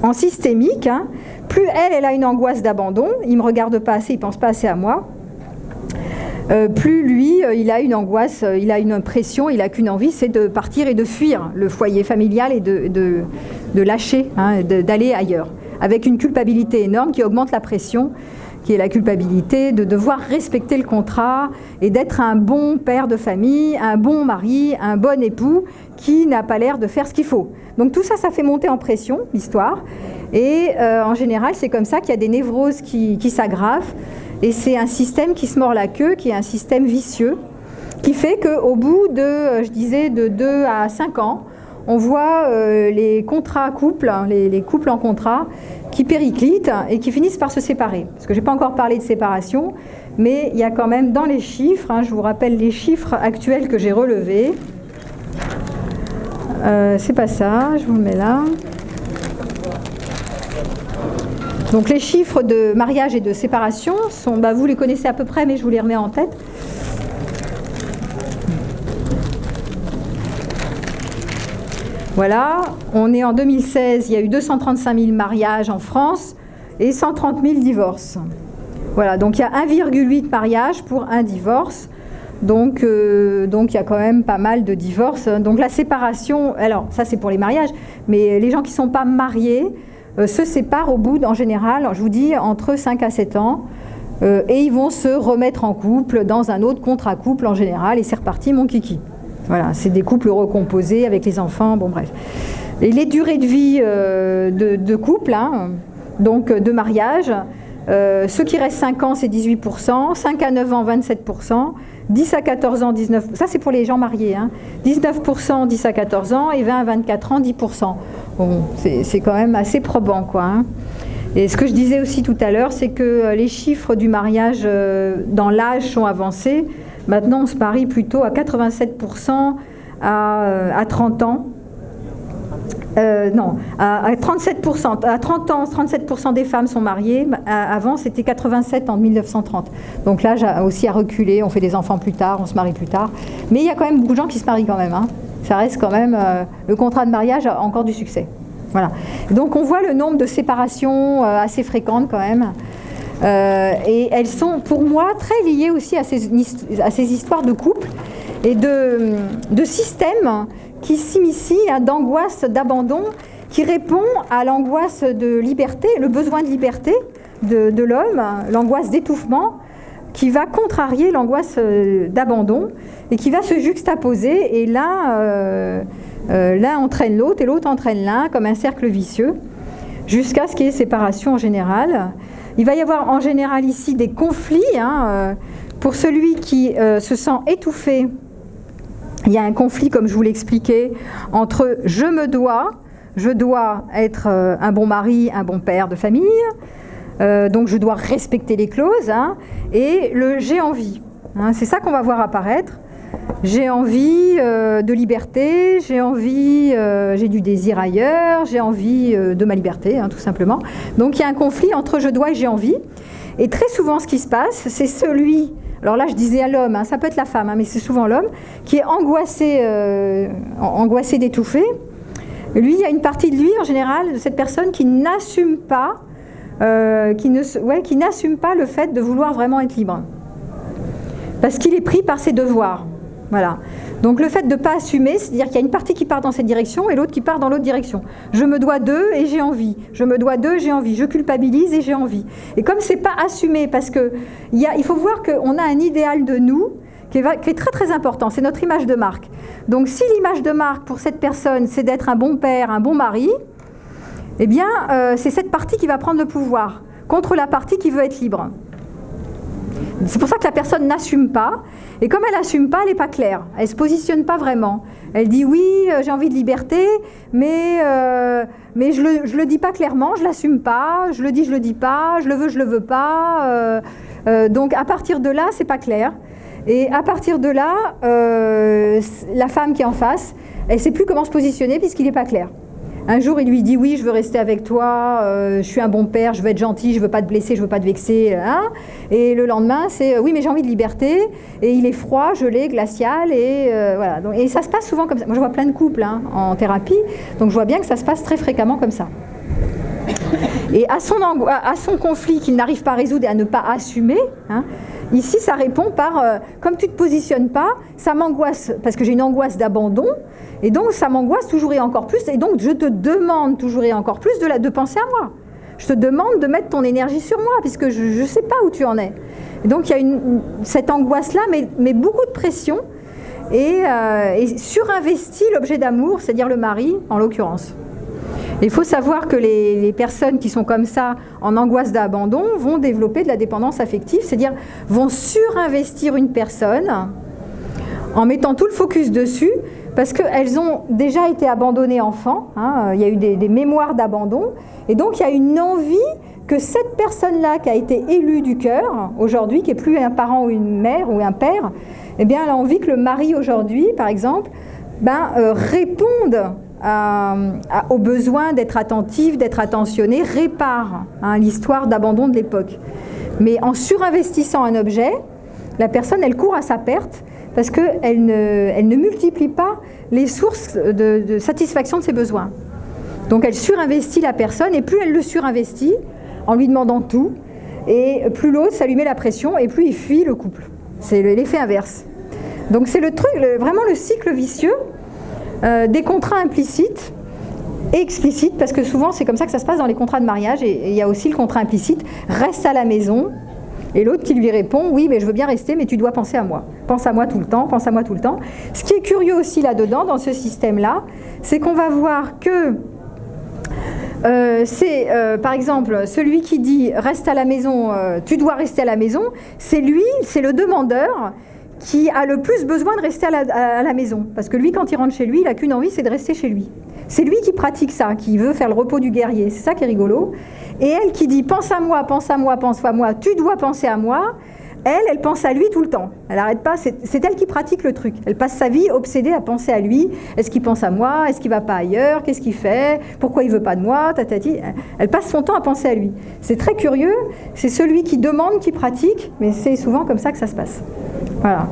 en systémique, hein, plus elle a une angoisse d'abandon, il ne me regarde pas assez, il ne pense pas assez à moi. Plus lui, il a une angoisse, il a une pression, il n'a qu'une envie, c'est de partir et de fuir le foyer familial et de lâcher, hein, d'aller ailleurs, avec une culpabilité énorme qui augmente la pression, qui est la culpabilité de devoir respecter le contrat et d'être un bon père de famille, un bon mari, un bon époux qui n'a pas l'air de faire ce qu'il faut. Donc tout ça, ça fait monter en pression l'histoire, et en général, c'est comme ça qu'il y a des névroses qui s'aggravent. Et c'est un système qui se mord la queue, qui est un système vicieux, qui fait qu'au bout de, je disais, de 2 à 5 ans, on voit les contrats couples, les couples en contrat, qui périclitent et qui finissent par se séparer. Parce que je n'ai pas encore parlé de séparation, mais il y a quand même dans les chiffres, hein, je vous rappelle les chiffres actuels que j'ai relevés. C'est pas ça, je vous le mets là. Donc les chiffres de mariage et de séparation sont, vous les connaissez à peu près, mais je vous les remets en tête. Voilà, on est en 2016, il y a eu 235 000 mariages en France et 130 000 divorces. Voilà, donc il y a 1,8 mariages pour un divorce. Donc il y a quand même pas mal de divorces. Donc la séparation, alors ça c'est pour les mariages, mais les gens qui ne sont pas mariés se séparent au bout, en général, je vous dis, entre 5 à 7 ans, et ils vont se remettre en couple dans un autre contrat couple en général, et c'est reparti mon kiki. Voilà, c'est des couples recomposés avec les enfants, bon bref. Et les durées de vie de couple, hein, donc de mariage, ceux qui restent 5 ans, c'est 18%, 5 à 9 ans, 27%, 10 à 14 ans, 19%, ça c'est pour les gens mariés, hein, 19%, 10 à 14 ans, et 20 à 24 ans, 10%. Bon, c'est quand même assez probant, quoi. Hein. Et ce que je disais aussi tout à l'heure, c'est que les chiffres du mariage dans l'âge sont avancés. Maintenant, on se marie plutôt à 87% à 30 ans. Non, à 37%, à 30 ans, 37% des femmes sont mariées. Avant, c'était 87 en 1930. Donc là, aussi à reculer, on fait des enfants plus tard, on se marie plus tard. Mais il y a quand même beaucoup de gens qui se marient quand même. Hein. Ça reste quand même, le contrat de mariage a encore du succès. Voilà. Donc on voit le nombre de séparations assez fréquentes quand même. Et elles sont pour moi très liées aussi à ces histoires de couple et de systèmes qui s'immiscient, hein, d'angoisse, d'abandon, qui répond à l'angoisse de liberté, le besoin de liberté de l'homme, l'angoisse d'étouffement, qui va contrarier l'angoisse d'abandon et qui va se juxtaposer, et l'un entraîne l'autre et l'autre entraîne l'un comme un cercle vicieux jusqu'à ce qu'il y ait séparation en général. Il va y avoir en général ici des conflits, hein, pour celui qui se sent étouffé. Il y a un conflit, comme je vous l'expliquais, entre je dois être un bon mari, un bon père de famille, donc je dois respecter les clauses, hein, et le j'ai envie. Hein, c'est ça qu'on va voir apparaître. J'ai envie de liberté, j'ai du désir ailleurs, j'ai envie de ma liberté, hein, tout simplement. Donc il y a un conflit entre je dois et j'ai envie. Et très souvent ce qui se passe, c'est celui, alors là je disais à l'homme, hein, ça peut être la femme, hein, mais c'est souvent l'homme, qui est angoissé d'étouffer. Lui, il y a une partie de lui en général, de cette personne qui n'assume pas, qui n'assume pas le fait de vouloir vraiment être libre. Parce qu'il est pris par ses devoirs. Voilà. Donc le fait de ne pas assumer, c'est-à-dire qu'il y a une partie qui part dans cette direction et l'autre qui part dans l'autre direction. Je me dois d'eux et j'ai envie. Je me dois d'eux, j'ai envie. Je culpabilise et j'ai envie. Et comme ce n'est pas assumé, parce que il faut voir qu'on a un idéal de nous qui est très très important. C'est notre image de marque. Donc si l'image de marque pour cette personne, c'est d'être un bon père, un bon mari, eh bien c'est cette partie qui va prendre le pouvoir contre la partie qui veut être libre. C'est pour ça que la personne n'assume pas. Et comme elle n'assume pas, elle n'est pas claire. Elle ne se positionne pas vraiment. Elle dit oui, j'ai envie de liberté, mais je le dis pas clairement, je ne l'assume pas, je le dis pas, je le veux pas. Donc à partir de là, c'est pas clair. Et à partir de là, la femme qui est en face, elle ne sait plus comment se positionner puisqu'il n'est pas clair. Un jour, il lui dit « Oui, je veux rester avec toi, je suis un bon père, je veux être gentil, je ne veux pas te blesser, je ne veux pas te vexer. Hein » Et le lendemain, c'est « Oui, mais j'ai envie de liberté. » Et il est froid, gelé, glacial. Et voilà. Donc, et ça se passe souvent comme ça. Moi, je vois plein de couples, hein, en thérapie. Donc, je vois bien que ça se passe très fréquemment comme ça. Et à son conflit qu'il n'arrive pas à résoudre et à ne pas assumer, hein, ici, ça répond par comme tu ne te positionnes pas, ça m'angoisse, parce que j'ai une angoisse d'abandon, et donc ça m'angoisse toujours et encore plus, et donc je te demande toujours et encore plus de penser à moi. Je te demande de mettre ton énergie sur moi, puisque je ne sais pas où tu en es. Et donc il y a cette angoisse-là, mais beaucoup de pression, et surinvestit l'objet d'amour, c'est-à-dire le mari, en l'occurrence. Il faut savoir que les personnes qui sont comme ça, en angoisse d'abandon, vont développer de la dépendance affective, c'est-à-dire vont surinvestir une personne en mettant tout le focus dessus, parce qu'elles ont déjà été abandonnées enfant, hein, il y a eu des mémoires d'abandon, et donc il y a une envie que cette personne-là qui a été élue du cœur, aujourd'hui, qui n'est plus un parent ou une mère ou un père, eh bien elle a envie que le mari aujourd'hui, par exemple, réponde au besoin d'être attentif, d'être attentionné, répare, hein, l'histoire d'abandon de l'époque. Mais en surinvestissant un objet, la personne, elle court à sa perte parce qu'elle ne multiplie pas les sources de satisfaction de ses besoins. Donc elle surinvestit la personne, et plus elle le surinvestit, en lui demandant tout, et plus l'autre, ça lui met la pression, et plus il fuit le couple. C'est l'effet inverse. Donc c'est vraiment le cycle vicieux des contrats implicites et explicites, parce que souvent c'est comme ça que ça se passe dans les contrats de mariage, et il y a aussi le contrat implicite, reste à la maison, et l'autre qui lui répond, oui mais je veux bien rester, mais tu dois penser à moi, pense à moi tout le temps, pense à moi tout le temps. Ce qui est curieux aussi là-dedans, dans ce système-là, c'est qu'on va voir que par exemple, celui qui dit reste à la maison, tu dois rester à la maison, c'est lui, c'est le demandeur qui a le plus besoin de rester à la maison. Parce que lui, quand il rentre chez lui, il n'a qu'une envie, c'est de rester chez lui. C'est lui qui pratique ça, qui veut faire le repos du guerrier. C'est ça qui est rigolo. Et elle qui dit pense à moi, pense à moi, pense à moi, tu dois penser à moi, elle pense à lui tout le temps. Elle n'arrête pas, c'est elle qui pratique le truc. Elle passe sa vie obsédée à penser à lui. Est-ce qu'il pense à moi? Est-ce qu'il ne va pas ailleurs? Qu'est-ce qu'il fait? Pourquoi il ne veut pas de moi? Tatati. Elle passe son temps à penser à lui. C'est très curieux. C'est celui qui demande qui pratique, mais c'est souvent comme ça que ça se passe. Voilà.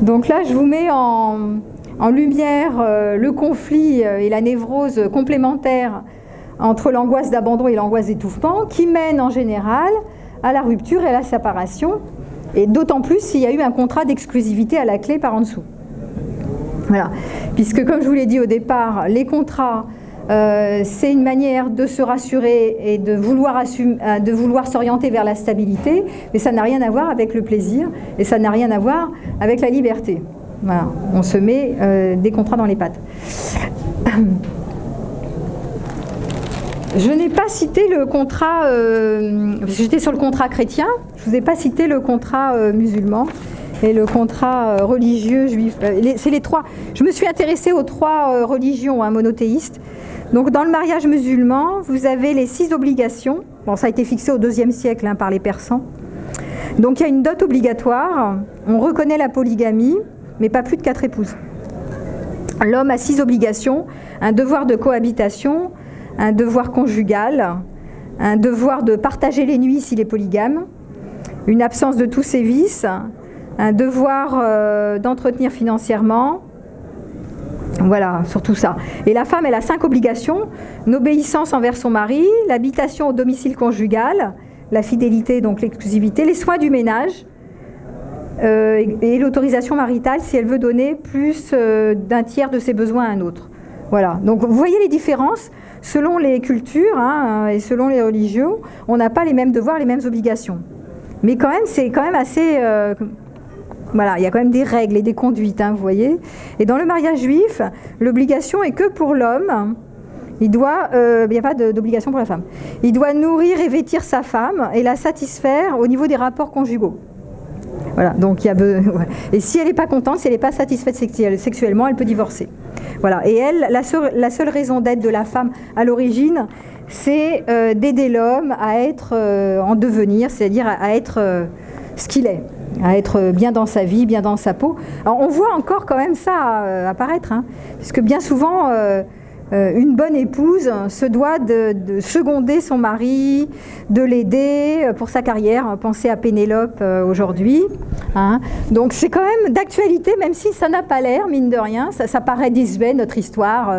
Donc là, je vous mets en lumière le conflit et la névrose complémentaire entre l'angoisse d'abandon et l'angoisse d'étouffement, qui mène en général à la rupture et à la séparation, et d'autant plus s'il y a eu un contrat d'exclusivité à la clé par en dessous. Voilà. Puisque comme je vous l'ai dit au départ, les contrats, c'est une manière de se rassurer et de vouloir s'orienter vers la stabilité, mais ça n'a rien à voir avec le plaisir, et ça n'a rien à voir avec la liberté. Voilà. On se met des contrats dans les pattes. Je n'ai pas cité le contrat, j'étais sur le contrat chrétien, je ne vous ai pas cité le contrat musulman et le contrat religieux juif. C'est les trois. Je me suis intéressée aux trois religions monothéistes. Donc dans le mariage musulman, vous avez les 6 obligations. Bon, ça a été fixé au IIe siècle par les Persans. Donc il y a une dot obligatoire, on reconnaît la polygamie, mais pas plus de 4 épouses. L'homme a 6 obligations, un devoir de cohabitation, un devoir conjugal, un devoir de partager les nuits s'il est polygame, une absence de tous ses vices, un devoir d'entretenir financièrement, voilà, sur tout ça. Et la femme, elle a 5 obligations, l'obéissance envers son mari, l'habitation au domicile conjugal, la fidélité, donc l'exclusivité, les soins du ménage, et l'autorisation maritale si elle veut donner plus d'un tiers de ses besoins à un autre. Voilà, donc vous voyez les différences. Selon les cultures et selon les religions, on n'a pas les mêmes devoirs, les mêmes obligations. Mais quand même, c'est quand même assez... voilà, il y a quand même des règles et des conduites, vous voyez. Et dans le mariage juif, l'obligation est que pour l'homme. Il doit... il n'y a pas d'obligation pour la femme. Il doit nourrir et vêtir sa femme et la satisfaire au niveau des rapports conjugaux. Voilà, donc il y a... Et si elle n'est pas contente, si elle n'est pas satisfaite sexuellement, elle peut divorcer. Voilà, et elle, la seule raison d'être de la femme à l'origine, c'est d'aider l'homme à être en devenir, c'est-à-dire à être ce qu'il est, à être bien dans sa vie, bien dans sa peau. Alors, on voit encore quand même ça apparaître, puisque bien souvent, une bonne épouse se doit de seconder son mari, de l'aider pour sa carrière. Pensez à Pénélope aujourd'hui. Donc c'est quand même d'actualité, même si ça n'a pas l'air, mine de rien. Ça paraît désuet, notre histoire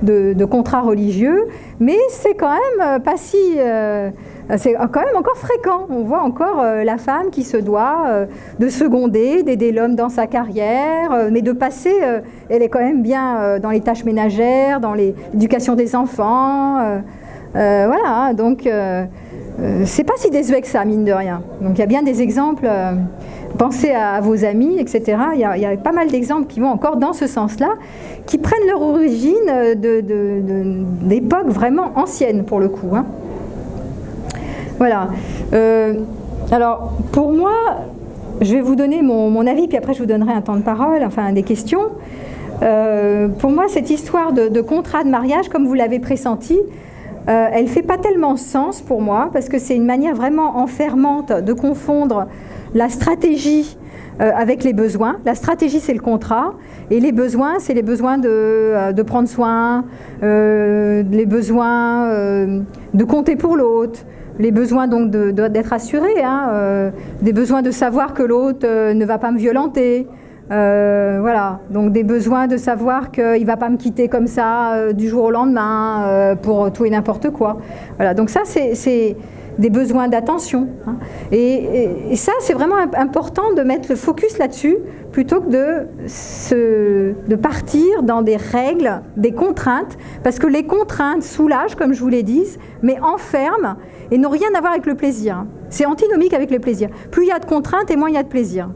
de contrat religieux, mais c'est quand même pas si... c'est quand même encore fréquent. On voit encore la femme qui se doit de seconder, d'aider l'homme dans sa carrière, mais de passer, elle est quand même bien dans les tâches ménagères, dans l'éducation des enfants. Voilà, donc c'est pas si désuet que ça, mine de rien. Donc il y a bien des exemples, pensez à vos amis, etc. Il y a pas mal d'exemples qui vont encore dans ce sens-là, qui prennent leur origine d'époques vraiment anciennes pour le coup. Voilà. Alors, pour moi, je vais vous donner mon avis, puis après je vous donnerai un temps de parole, enfin des questions. Pour moi, cette histoire de contrat de mariage, comme vous l'avez pressenti, elle ne fait pas tellement sens pour moi, parce que c'est une manière vraiment enfermante de confondre la stratégie avec les besoins. La stratégie, c'est le contrat, et les besoins, c'est les besoins de prendre soin, les besoins de compter pour l'autre, les besoins donc d'être assuré, des besoins de savoir que l'autre ne va pas me violenter, voilà, donc des besoins de savoir qu'il ne va pas me quitter comme ça du jour au lendemain pour tout et n'importe quoi. Voilà, donc ça c'est des besoins d'attention. Et ça c'est vraiment important de mettre le focus là-dessus plutôt que de partir dans des règles, des contraintes, parce que les contraintes soulagent, comme je vous l'ai dit, mais enferment et n'ont rien à voir avec le plaisir. C'est antinomique avec le plaisir. Plus il y a de contraintes et moins il y a de plaisir.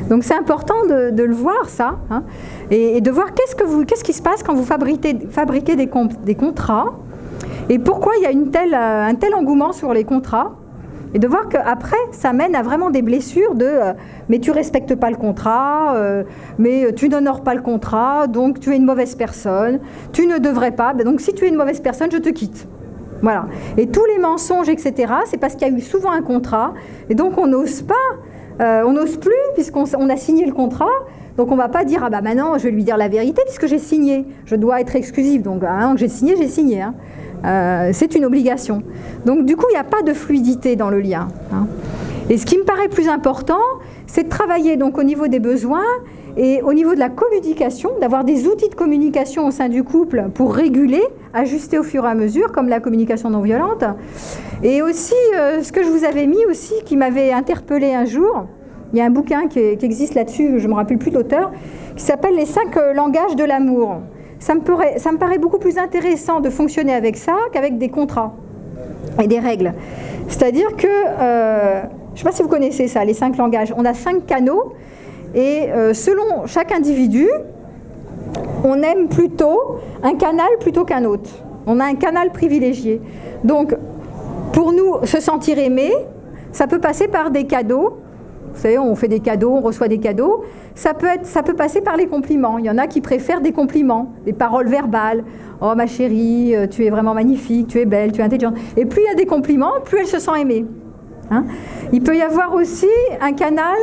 Donc c'est important de le voir ça, et de voir qu'est-ce qui se passe quand vous fabriquez des contrats, et pourquoi il y a un tel engouement sur les contrats, et de voir qu'après ça mène à vraiment des blessures mais tu respectes pas le contrat, mais tu n'honores pas le contrat, donc tu es une mauvaise personne, tu ne devrais pas, donc si tu es une mauvaise personne, je te quitte. Voilà. Et tous les mensonges, etc., c'est parce qu'il y a eu souvent un contrat, et donc on n'ose pas. On n'ose plus puisqu'on a signé le contrat, donc on ne va pas dire « Ah bah maintenant je vais lui dire la vérité puisque j'ai signé, je dois être exclusif, donc j'ai signé, j'ai signé. » C'est une obligation. Donc du coup il n'y a pas de fluidité dans le lien. Et ce qui me paraît plus important, c'est de travailler donc au niveau des besoins et au niveau de la communication, d'avoir des outils de communication au sein du couple pour réguler, ajuster au fur et à mesure, comme la communication non violente. Et aussi, ce que je vous avais mis aussi, qui m'avait interpellé un jour, il y a un bouquin qui existe là-dessus, je ne me rappelle plus l'auteur, qui s'appelle « Les 5 langages de l'amour ». Ça me paraît beaucoup plus intéressant de fonctionner avec ça qu'avec des contrats et des règles. C'est-à-dire que, je ne sais pas si vous connaissez ça, les 5 langages. On a 5 canaux et selon chaque individu, on aime plutôt un canal plutôt qu'un autre. On a un canal privilégié. Donc, pour nous, se sentir aimé, ça peut passer par des cadeaux. Vous savez, on fait des cadeaux, on reçoit des cadeaux. Ça peut passer par les compliments. Il y en a qui préfèrent des compliments, des paroles verbales. « Oh ma chérie, tu es vraiment magnifique, tu es belle, tu es intelligente. » Et plus il y a des compliments, plus elle se sent aimée. Hein? Il peut y avoir aussi un canal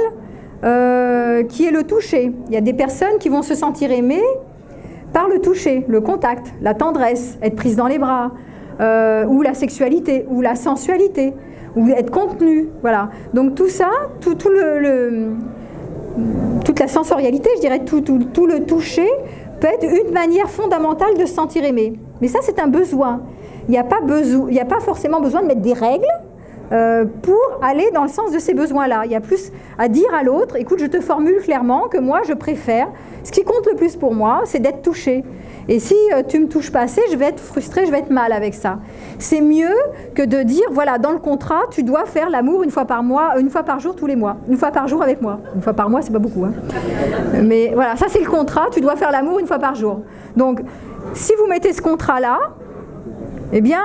qui est le toucher. Il y a des personnes qui vont se sentir aimées par le toucher, le contact, la tendresse, être prise dans les bras, ou la sexualité, ou la sensualité, ou être contenu. Voilà. Donc tout ça, toute la sensorialité, je dirais, tout le toucher peut être une manière fondamentale de se sentir aimé. Mais ça, c'est un besoin. Il n'y a pas forcément besoin de mettre des règles pour aller dans le sens de ces besoins-là. Il y a plus à dire à l'autre, écoute, je te formule clairement que moi, je préfère, ce qui compte le plus pour moi, c'est d'être touché. Et si tu ne me touches pas assez, je vais être frustrée, je vais être mal avec ça. C'est mieux que de dire, voilà, dans le contrat, tu dois faire l'amour une fois par mois, une fois par jour, tous les mois. Une fois par jour avec moi. Une fois par mois, c'est pas beaucoup. Hein. Mais voilà, ça c'est le contrat, tu dois faire l'amour une fois par jour. Donc, si vous mettez ce contrat-là, eh bien,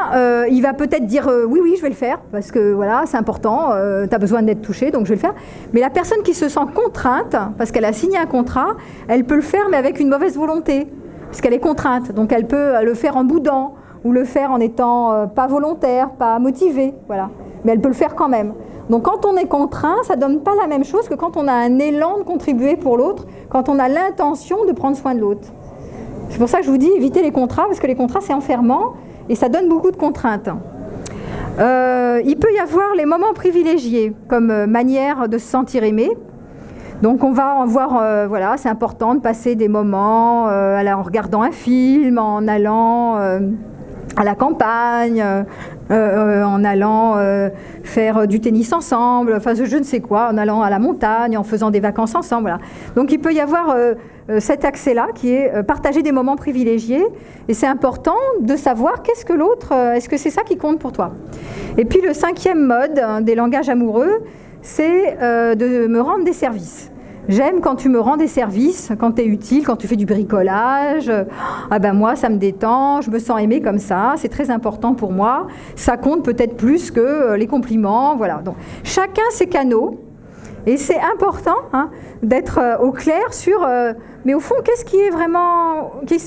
il va peut-être dire oui, oui, je vais le faire, parce que voilà, c'est important, tu as besoin d'être touché, donc je vais le faire. Mais la personne qui se sent contrainte, parce qu'elle a signé un contrat, elle peut le faire, mais avec une mauvaise volonté, parce qu'elle est contrainte. Donc elle peut le faire en boudant, ou le faire en étant pas volontaire, pas motivée, voilà. Mais elle peut le faire quand même. Donc quand on est contraint, ça ne donne pas la même chose que quand on a un élan de contribuer pour l'autre, quand on a l'intention de prendre soin de l'autre. C'est pour ça que je vous dis, évitez les contrats, parce que les contrats, c'est enfermant, et ça donne beaucoup de contraintes. Il peut y avoir les moments privilégiés comme manière de se sentir aimé. Donc on va en voir, voilà, c'est important de passer des moments en regardant un film, en allant à la campagne, en allant faire du tennis ensemble, enfin je ne sais quoi, en allant à la montagne, en faisant des vacances ensemble. Voilà. Donc il peut y avoir cet accès-là qui est partager des moments privilégiés, et c'est important de savoir qu'est-ce que l'autre, est-ce que c'est ça qui compte pour toi. Et puis le 5e mode des langages amoureux, c'est de me rendre des services. J'aime quand tu me rends des services, quand tu es utile, quand tu fais du bricolage. Ah ben moi, ça me détend, je me sens aimée comme ça, c'est très important pour moi. Ça compte peut-être plus que les compliments, voilà. Donc, chacun ses canaux, et c'est important hein, d'être au clair sur, mais au fond, qu'est-ce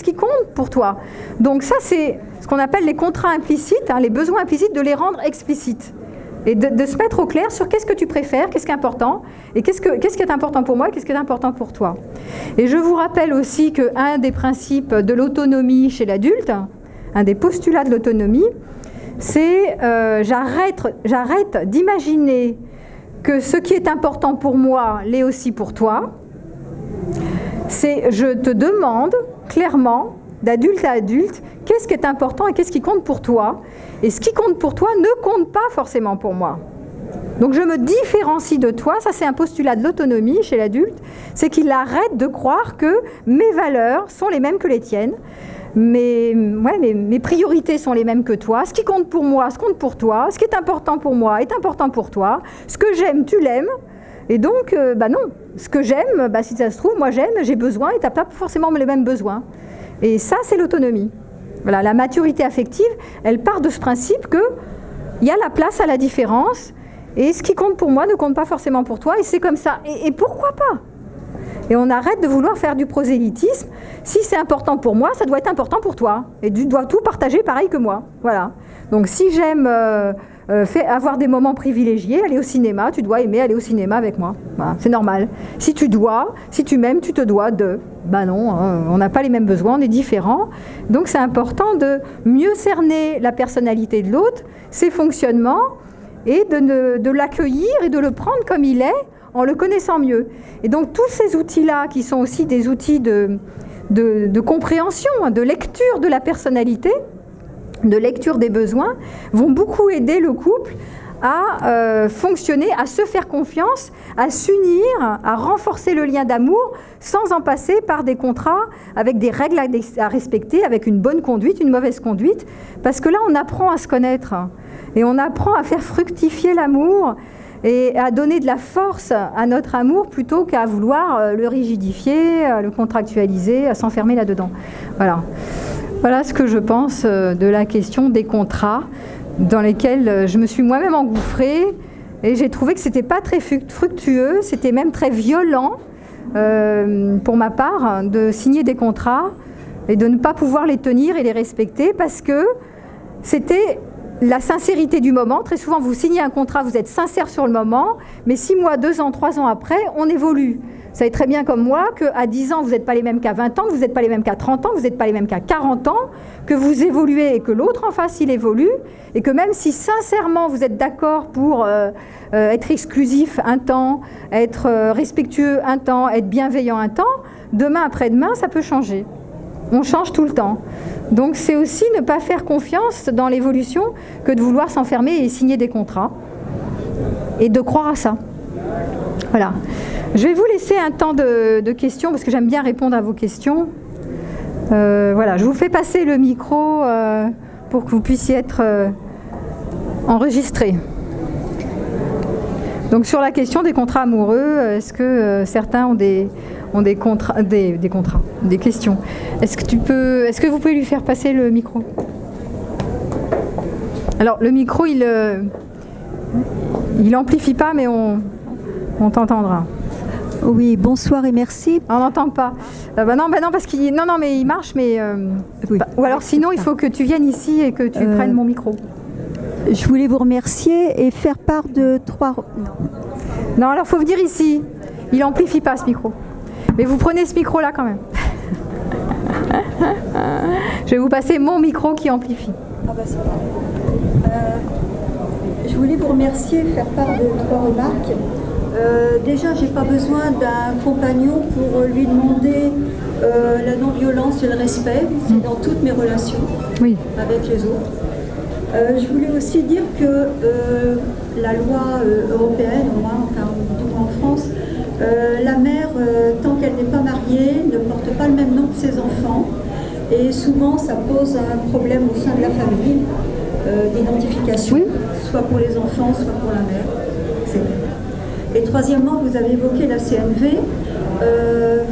qui compte pour toi? Donc ça, c'est ce qu'on appelle les contrats implicites, hein, les besoins implicites, de les rendre explicites. Et de se mettre au clair sur qu'est-ce que tu préfères, qu'est-ce qui est important, et qu'est-ce qui est important pour moi, et qu'est-ce qui est important pour toi. Et je vous rappelle aussi qu'un des principes de l'autonomie chez l'adulte, un des postulats de l'autonomie, c'est j'arrête d'imaginer que ce qui est important pour moi l'est aussi pour toi. C'est je te demande clairement, d'adulte à adulte, qu'est-ce qui est important et qu'est-ce qui compte pour toi. Et ce qui compte pour toi ne compte pas forcément pour moi. Donc je me différencie de toi, ça c'est un postulat de l'autonomie chez l'adulte, c'est qu'il arrête de croire que mes valeurs sont les mêmes que les tiennes, mes priorités sont les mêmes que toi, ce qui compte pour moi, ce compte pour toi, ce qui est important pour moi est important pour toi, ce que j'aime, tu l'aimes, et donc, non, ce que j'aime, si ça se trouve, moi j'aime, j'ai besoin, et tu n'as pas forcément les mêmes besoins. Et ça, c'est l'autonomie. Voilà, la maturité affective, elle part de ce principe qu'il y a la place à la différence, et ce qui compte pour moi ne compte pas forcément pour toi, et c'est comme ça. Et pourquoi pas? Et on arrête de vouloir faire du prosélytisme. Si c'est important pour moi, ça doit être important pour toi. Et tu dois tout partager pareil que moi. Voilà. Donc si j'aime avoir des moments privilégiés, aller au cinéma, tu dois aimer aller au cinéma avec moi. Voilà, c'est normal. Si tu m'aimes, tu te dois de... Ben non, hein, on n'a pas les mêmes besoins, on est différents. Donc c'est important de mieux cerner la personnalité de l'autre, ses fonctionnements, et de l'accueillir et de le prendre comme il est, en le connaissant mieux. Et donc tous ces outils-là, qui sont aussi des outils de compréhension, de lecture de la personnalité, de lecture des besoins, vont beaucoup aider le couple à fonctionner, à se faire confiance, à s'unir, à renforcer le lien d'amour sans en passer par des contrats avec des règles à respecter, avec une bonne conduite, une mauvaise conduite, parce que là on apprend à se connaître et on apprend à faire fructifier l'amour et à donner de la force à notre amour plutôt qu'à vouloir le rigidifier, le contractualiser, à s'enfermer là-dedans. Voilà. Voilà ce que je pense de la question des contrats, dans lesquels je me suis moi-même engouffrée et j'ai trouvé que c'était pas très fructueux, c'était même très violent pour ma part de signer des contrats et de ne pas pouvoir les tenir et les respecter parce que c'était la sincérité du moment. Très souvent vous signez un contrat, vous êtes sincère sur le moment, mais 6 mois, 2 ans, 3 ans après, on évolue. Vous savez très bien comme moi qu'à 10 ans, vous n'êtes pas les mêmes qu'à 20 ans, que vous n'êtes pas les mêmes qu'à 30 ans, que vous n'êtes pas les mêmes qu'à 40 ans, que vous évoluez et que l'autre en face, il évolue, et que même si sincèrement vous êtes d'accord pour être exclusif un temps, être respectueux un temps, être bienveillant un temps, demain après-demain, ça peut changer. On change tout le temps. Donc c'est aussi ne pas faire confiance dans l'évolution que de vouloir s'enfermer et signer des contrats, et de croire à ça. Voilà. Je vais vous laisser un temps de questions, parce que j'aime bien répondre à vos questions. Voilà, je vous fais passer le micro pour que vous puissiez être enregistré. Donc sur la question des contrats amoureux, est-ce que certains ont des questions? Est-ce que vous pouvez lui faire passer le micro? Alors le micro, il amplifie pas, mais on t'entendra. Oui, bonsoir et merci. On n'entend pas. Non, parce qu'il mais il marche, mais oui. Ou alors sinon il faut que tu viennes ici et que tu prennes mon micro. Je voulais vous remercier et faire part de 3. Non, alors faut venir ici. Il amplifie pas ce micro. Mais vous prenez ce micro là quand même. Je vais vous passer mon micro qui amplifie. Ah bah c'est je voulais vous remercier et faire part de 3 remarques. Déjà, j'ai pas besoin d'un compagnon pour lui demander la non-violence et le respect. C'est dans toutes mes relations avec les autres. Je voulais aussi dire que la loi européenne, au moins en France, la mère, tant qu'elle n'est pas mariée, ne porte pas le même nom que ses enfants. Et souvent, ça pose un problème au sein de la famille d'identification, soit pour les enfants, soit pour la mère. Et troisièmement, vous avez évoqué la CNV,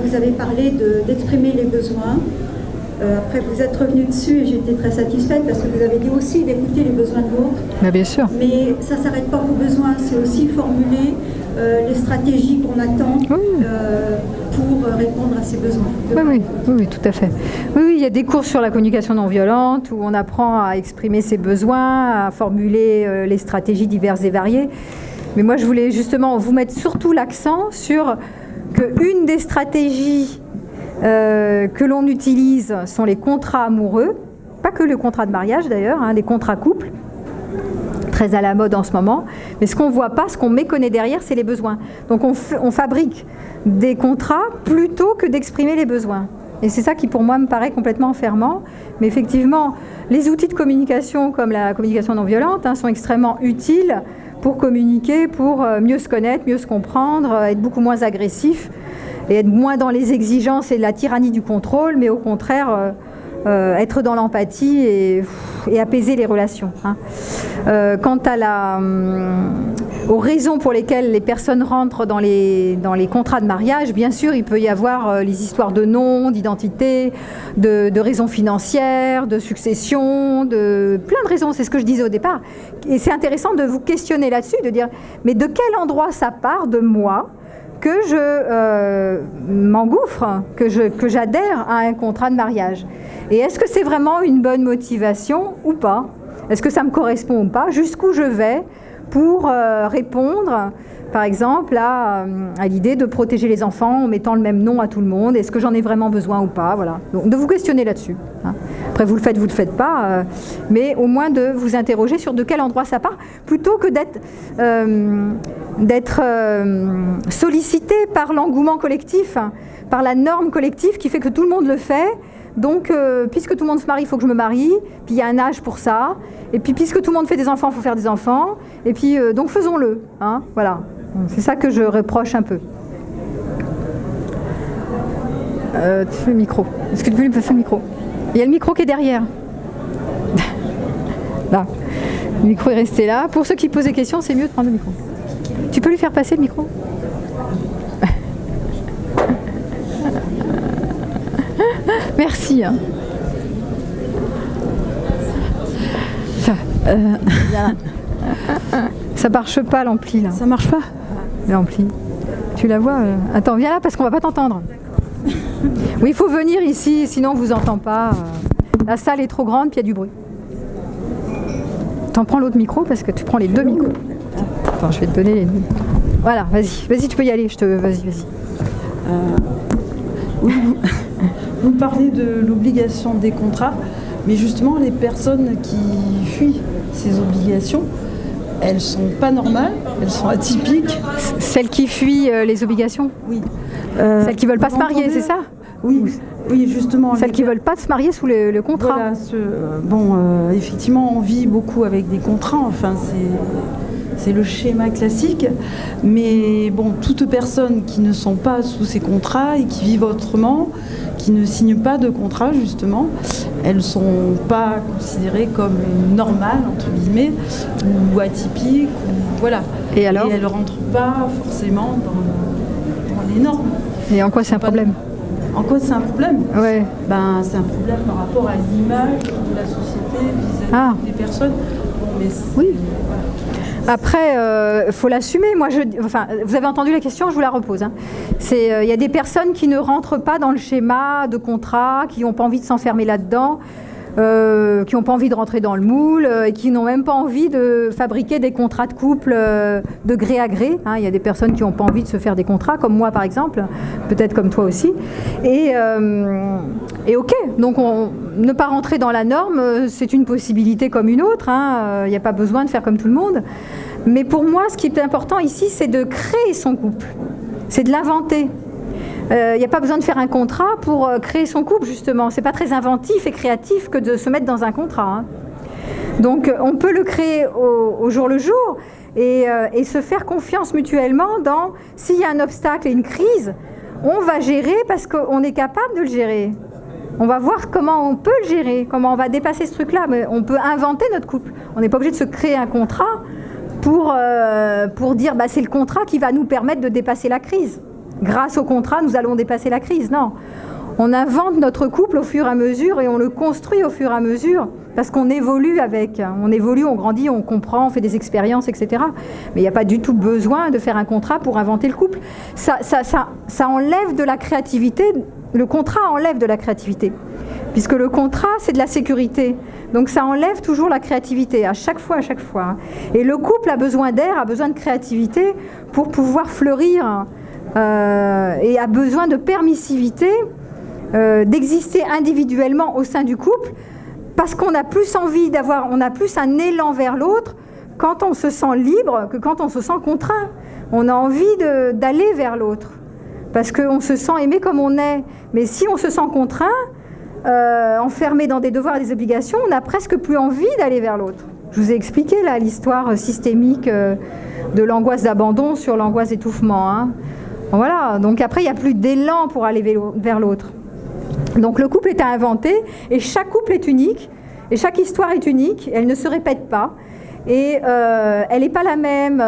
vous avez parlé d'exprimer les besoins. Après, vous êtes revenu dessus et j'étais très satisfaite parce que vous avez dit aussi d'écouter les besoins de l'autre. Bien sûr. Mais ça ne s'arrête pas aux besoins, c'est aussi formuler les stratégies qu'on attend pour répondre à ces besoins. Oui, tout à fait. Oui, il y a des cours sur la communication non violente où on apprend à exprimer ses besoins, à formuler les stratégies diverses et variées. Mais moi, je voulais justement vous mettre surtout l'accent sur qu'une des stratégies que l'on utilise sont les contrats amoureux, pas que le contrat de mariage d'ailleurs, les contrats couples, très à la mode en ce moment, mais ce qu'on ne voit pas, ce qu'on méconnaît derrière, c'est les besoins. Donc on fabrique des contrats plutôt que d'exprimer les besoins. Et c'est ça qui pour moi me paraît complètement enfermant. Mais effectivement, les outils de communication comme la communication non violente sont extrêmement utiles pour communiquer, pour mieux se connaître, mieux se comprendre, être beaucoup moins agressif et être moins dans les exigences et la tyrannie du contrôle, mais au contraire être dans l'empathie et apaiser les relations. Quant à aux raisons pour lesquelles les personnes rentrent dans les contrats de mariage, bien sûr, il peut y avoir les histoires de nom, d'identité, de raisons financières, de succession, de plein de raisons, c'est ce que je disais au départ. Et c'est intéressant de vous questionner là-dessus, de dire, mais de quel endroit ça part de moi que je m'engouffre, que j'adhère à un contrat de mariage? Et est-ce que c'est vraiment une bonne motivation ou pas? Est-ce que ça me correspond ou pas? Jusqu'où je vais pour répondre, par exemple, à l'idée de protéger les enfants en mettant le même nom à tout le monde. Est-ce que j'en ai vraiment besoin ou pas, voilà. Donc de vous questionner là-dessus. Hein. Après, vous le faites pas, mais au moins de vous interroger sur de quel endroit ça part, plutôt que d'être sollicité par l'engouement collectif, hein, par la norme collective qui fait que tout le monde le fait. Donc, puisque tout le monde se marie, il faut que je me marie, puis il y a un âge pour ça, et puis puisque tout le monde fait des enfants, il faut faire des enfants, et puis donc faisons-le, hein, voilà. C'est ça que je reproche un peu. Tu fais le micro. Est-ce que tu peux lui passer le micro? Il y a le micro qui est derrière. Là. Le micro est resté là. Pour ceux qui posent des questions, c'est mieux de prendre le micro. Tu peux lui faire passer le micro? Merci. Hein. Ça marche pas l'ampli là. Ça marche pas? L'ampli. Tu la vois Attends, viens là parce qu'on va pas t'entendre. Oui, il faut venir ici, sinon on vous entend pas. La salle est trop grande, puis il y a du bruit. T'en prends l'autre micro parce que tu prends les deux micros. Attends, je vais te donner les deux. Voilà, vas-y, tu peux y aller. Vas-y. Oui, vous parlez de l'obligation des contrats, mais justement les personnes qui fuient ces obligations, elles sont pas normales, elles sont atypiques. Celles qui fuient les obligations? Oui. Celles qui veulent pas se marier, c'est ça? Oui, justement. Celles qui veulent pas se marier sous le contrat. Voilà, effectivement, on vit beaucoup avec des contrats, enfin c'est le schéma classique, mais bon, toutes personnes qui ne sont pas sous ces contrats et qui vivent autrement, qui ne signent pas de contrat justement, elles ne sont pas considérées comme normales, entre guillemets, ou atypiques, ou, voilà. Et alors? Et elles ne rentrent pas forcément dans les normes. Et en quoi c'est un problème? En quoi c'est un problème? Ouais. Ben, c'est un problème par rapport à l'image de la société vis-à-vis des personnes. Bon, mais oui. Après, faut l'assumer. Vous avez entendu la question, je vous la repose. Hein. Il y a des personnes qui ne rentrent pas dans le schéma de contrat, qui n'ont pas envie de s'enfermer là-dedans, qui n'ont pas envie de rentrer dans le moule, et qui n'ont même pas envie de fabriquer des contrats de couple de gré à gré. Hein. Il y a des personnes qui n'ont pas envie de se faire des contrats, comme moi par exemple, peut-être comme toi aussi. Et ok, donc ne pas rentrer dans la norme, c'est une possibilité comme une autre. Hein. Il n'y a pas besoin de faire comme tout le monde. Mais pour moi, ce qui est important ici, c'est de créer son couple. C'est de l'inventer. Il n'y a pas besoin de faire un contrat pour créer son couple, justement. C'est pas très inventif et créatif que de se mettre dans un contrat. Hein. Donc, on peut le créer au jour le jour et se faire confiance mutuellement dans s'il y a un obstacle et une crise, on va gérer parce qu'on est capable de le gérer. On va voir comment on peut le gérer, comment on va dépasser ce truc-là. Mais on peut inventer notre couple. On n'est pas obligé de se créer un contrat pour dire c'est le contrat qui va nous permettre de dépasser la crise. Grâce au contrat, nous allons dépasser la crise. Non, on invente notre couple au fur et à mesure et on le construit au fur et à mesure parce qu'on évolue avec. On évolue, on grandit, on comprend, on fait des expériences, etc. Mais il n'y a pas du tout besoin de faire un contrat pour inventer le couple. Ça enlève de la créativité. Le contrat enlève de la créativité, puisque le contrat, c'est de la sécurité. Donc ça enlève toujours la créativité, à chaque fois. Et le couple a besoin d'air, a besoin de créativité pour pouvoir fleurir et a besoin de permissivité, d'exister individuellement au sein du couple, parce qu'on a plus envie on a plus un élan vers l'autre quand on se sent libre que quand on se sent contraint. On a envie d'aller vers l'autre, parce qu'on se sent aimé comme on est. Mais si on se sent contraint, enfermé dans des devoirs et des obligations, on n'a presque plus envie d'aller vers l'autre. Je vous ai expliqué là l'histoire systémique de l'angoisse d'abandon sur l'angoisse d'étouffement. Hein. Voilà, donc après il n'y a plus d'élan pour aller vers l'autre. Donc le couple est à inventer et chaque couple est unique et chaque histoire est unique, elle ne se répète pas. Et elle n'est pas la même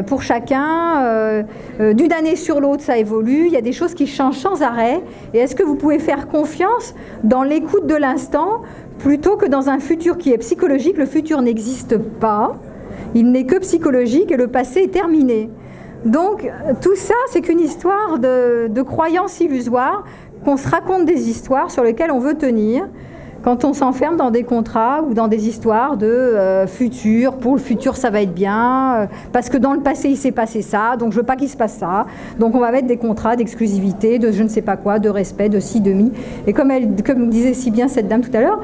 pour chacun. D'une année sur l'autre, ça évolue. Il y a des choses qui changent sans arrêt. Et est-ce que vous pouvez faire confiance dans l'écoute de l'instant plutôt que dans un futur qui est psychologique? Le futur n'existe pas. Il n'est que psychologique et le passé est terminé. Donc tout ça, c'est qu'une histoire de croyances illusoires, qu'on se raconte des histoires sur lesquelles on veut tenir, quand on s'enferme dans des contrats ou dans des histoires de futur, pour le futur ça va être bien, parce que dans le passé il s'est passé ça, donc je veux pas qu'il se passe ça, donc on va mettre des contrats d'exclusivité, de je ne sais pas quoi, de respect, de ci, de mi. Et comme disait si bien cette dame tout à l'heure,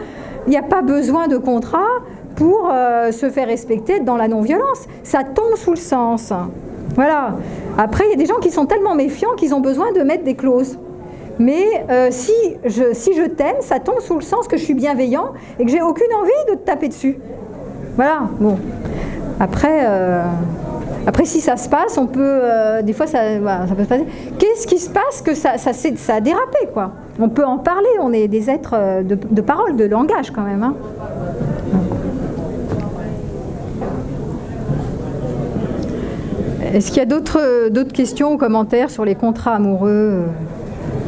il n'y a pas besoin de contrat pour se faire respecter dans la non-violence. Ça tombe sous le sens. Voilà. Après, il y a des gens qui sont tellement méfiants qu'ils ont besoin de mettre des clauses. Mais si je t'aime, ça tombe sous le sens que je suis bienveillant et que j'ai aucune envie de te taper dessus. Voilà. Bon. Après, si ça se passe, on peut... des fois, voilà, ça peut se passer. Qu'est-ce qui se passe que ça a dérapé, quoi? On peut en parler. On est des êtres de parole, de langage, quand même. Hein. Est-ce qu'il y a d'autres questions ou commentaires sur les contrats amoureux,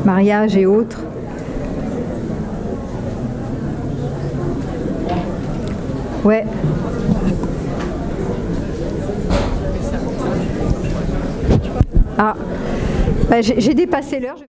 mariage et autres? Ouais. Ah, bah, j'ai dépassé l'heure.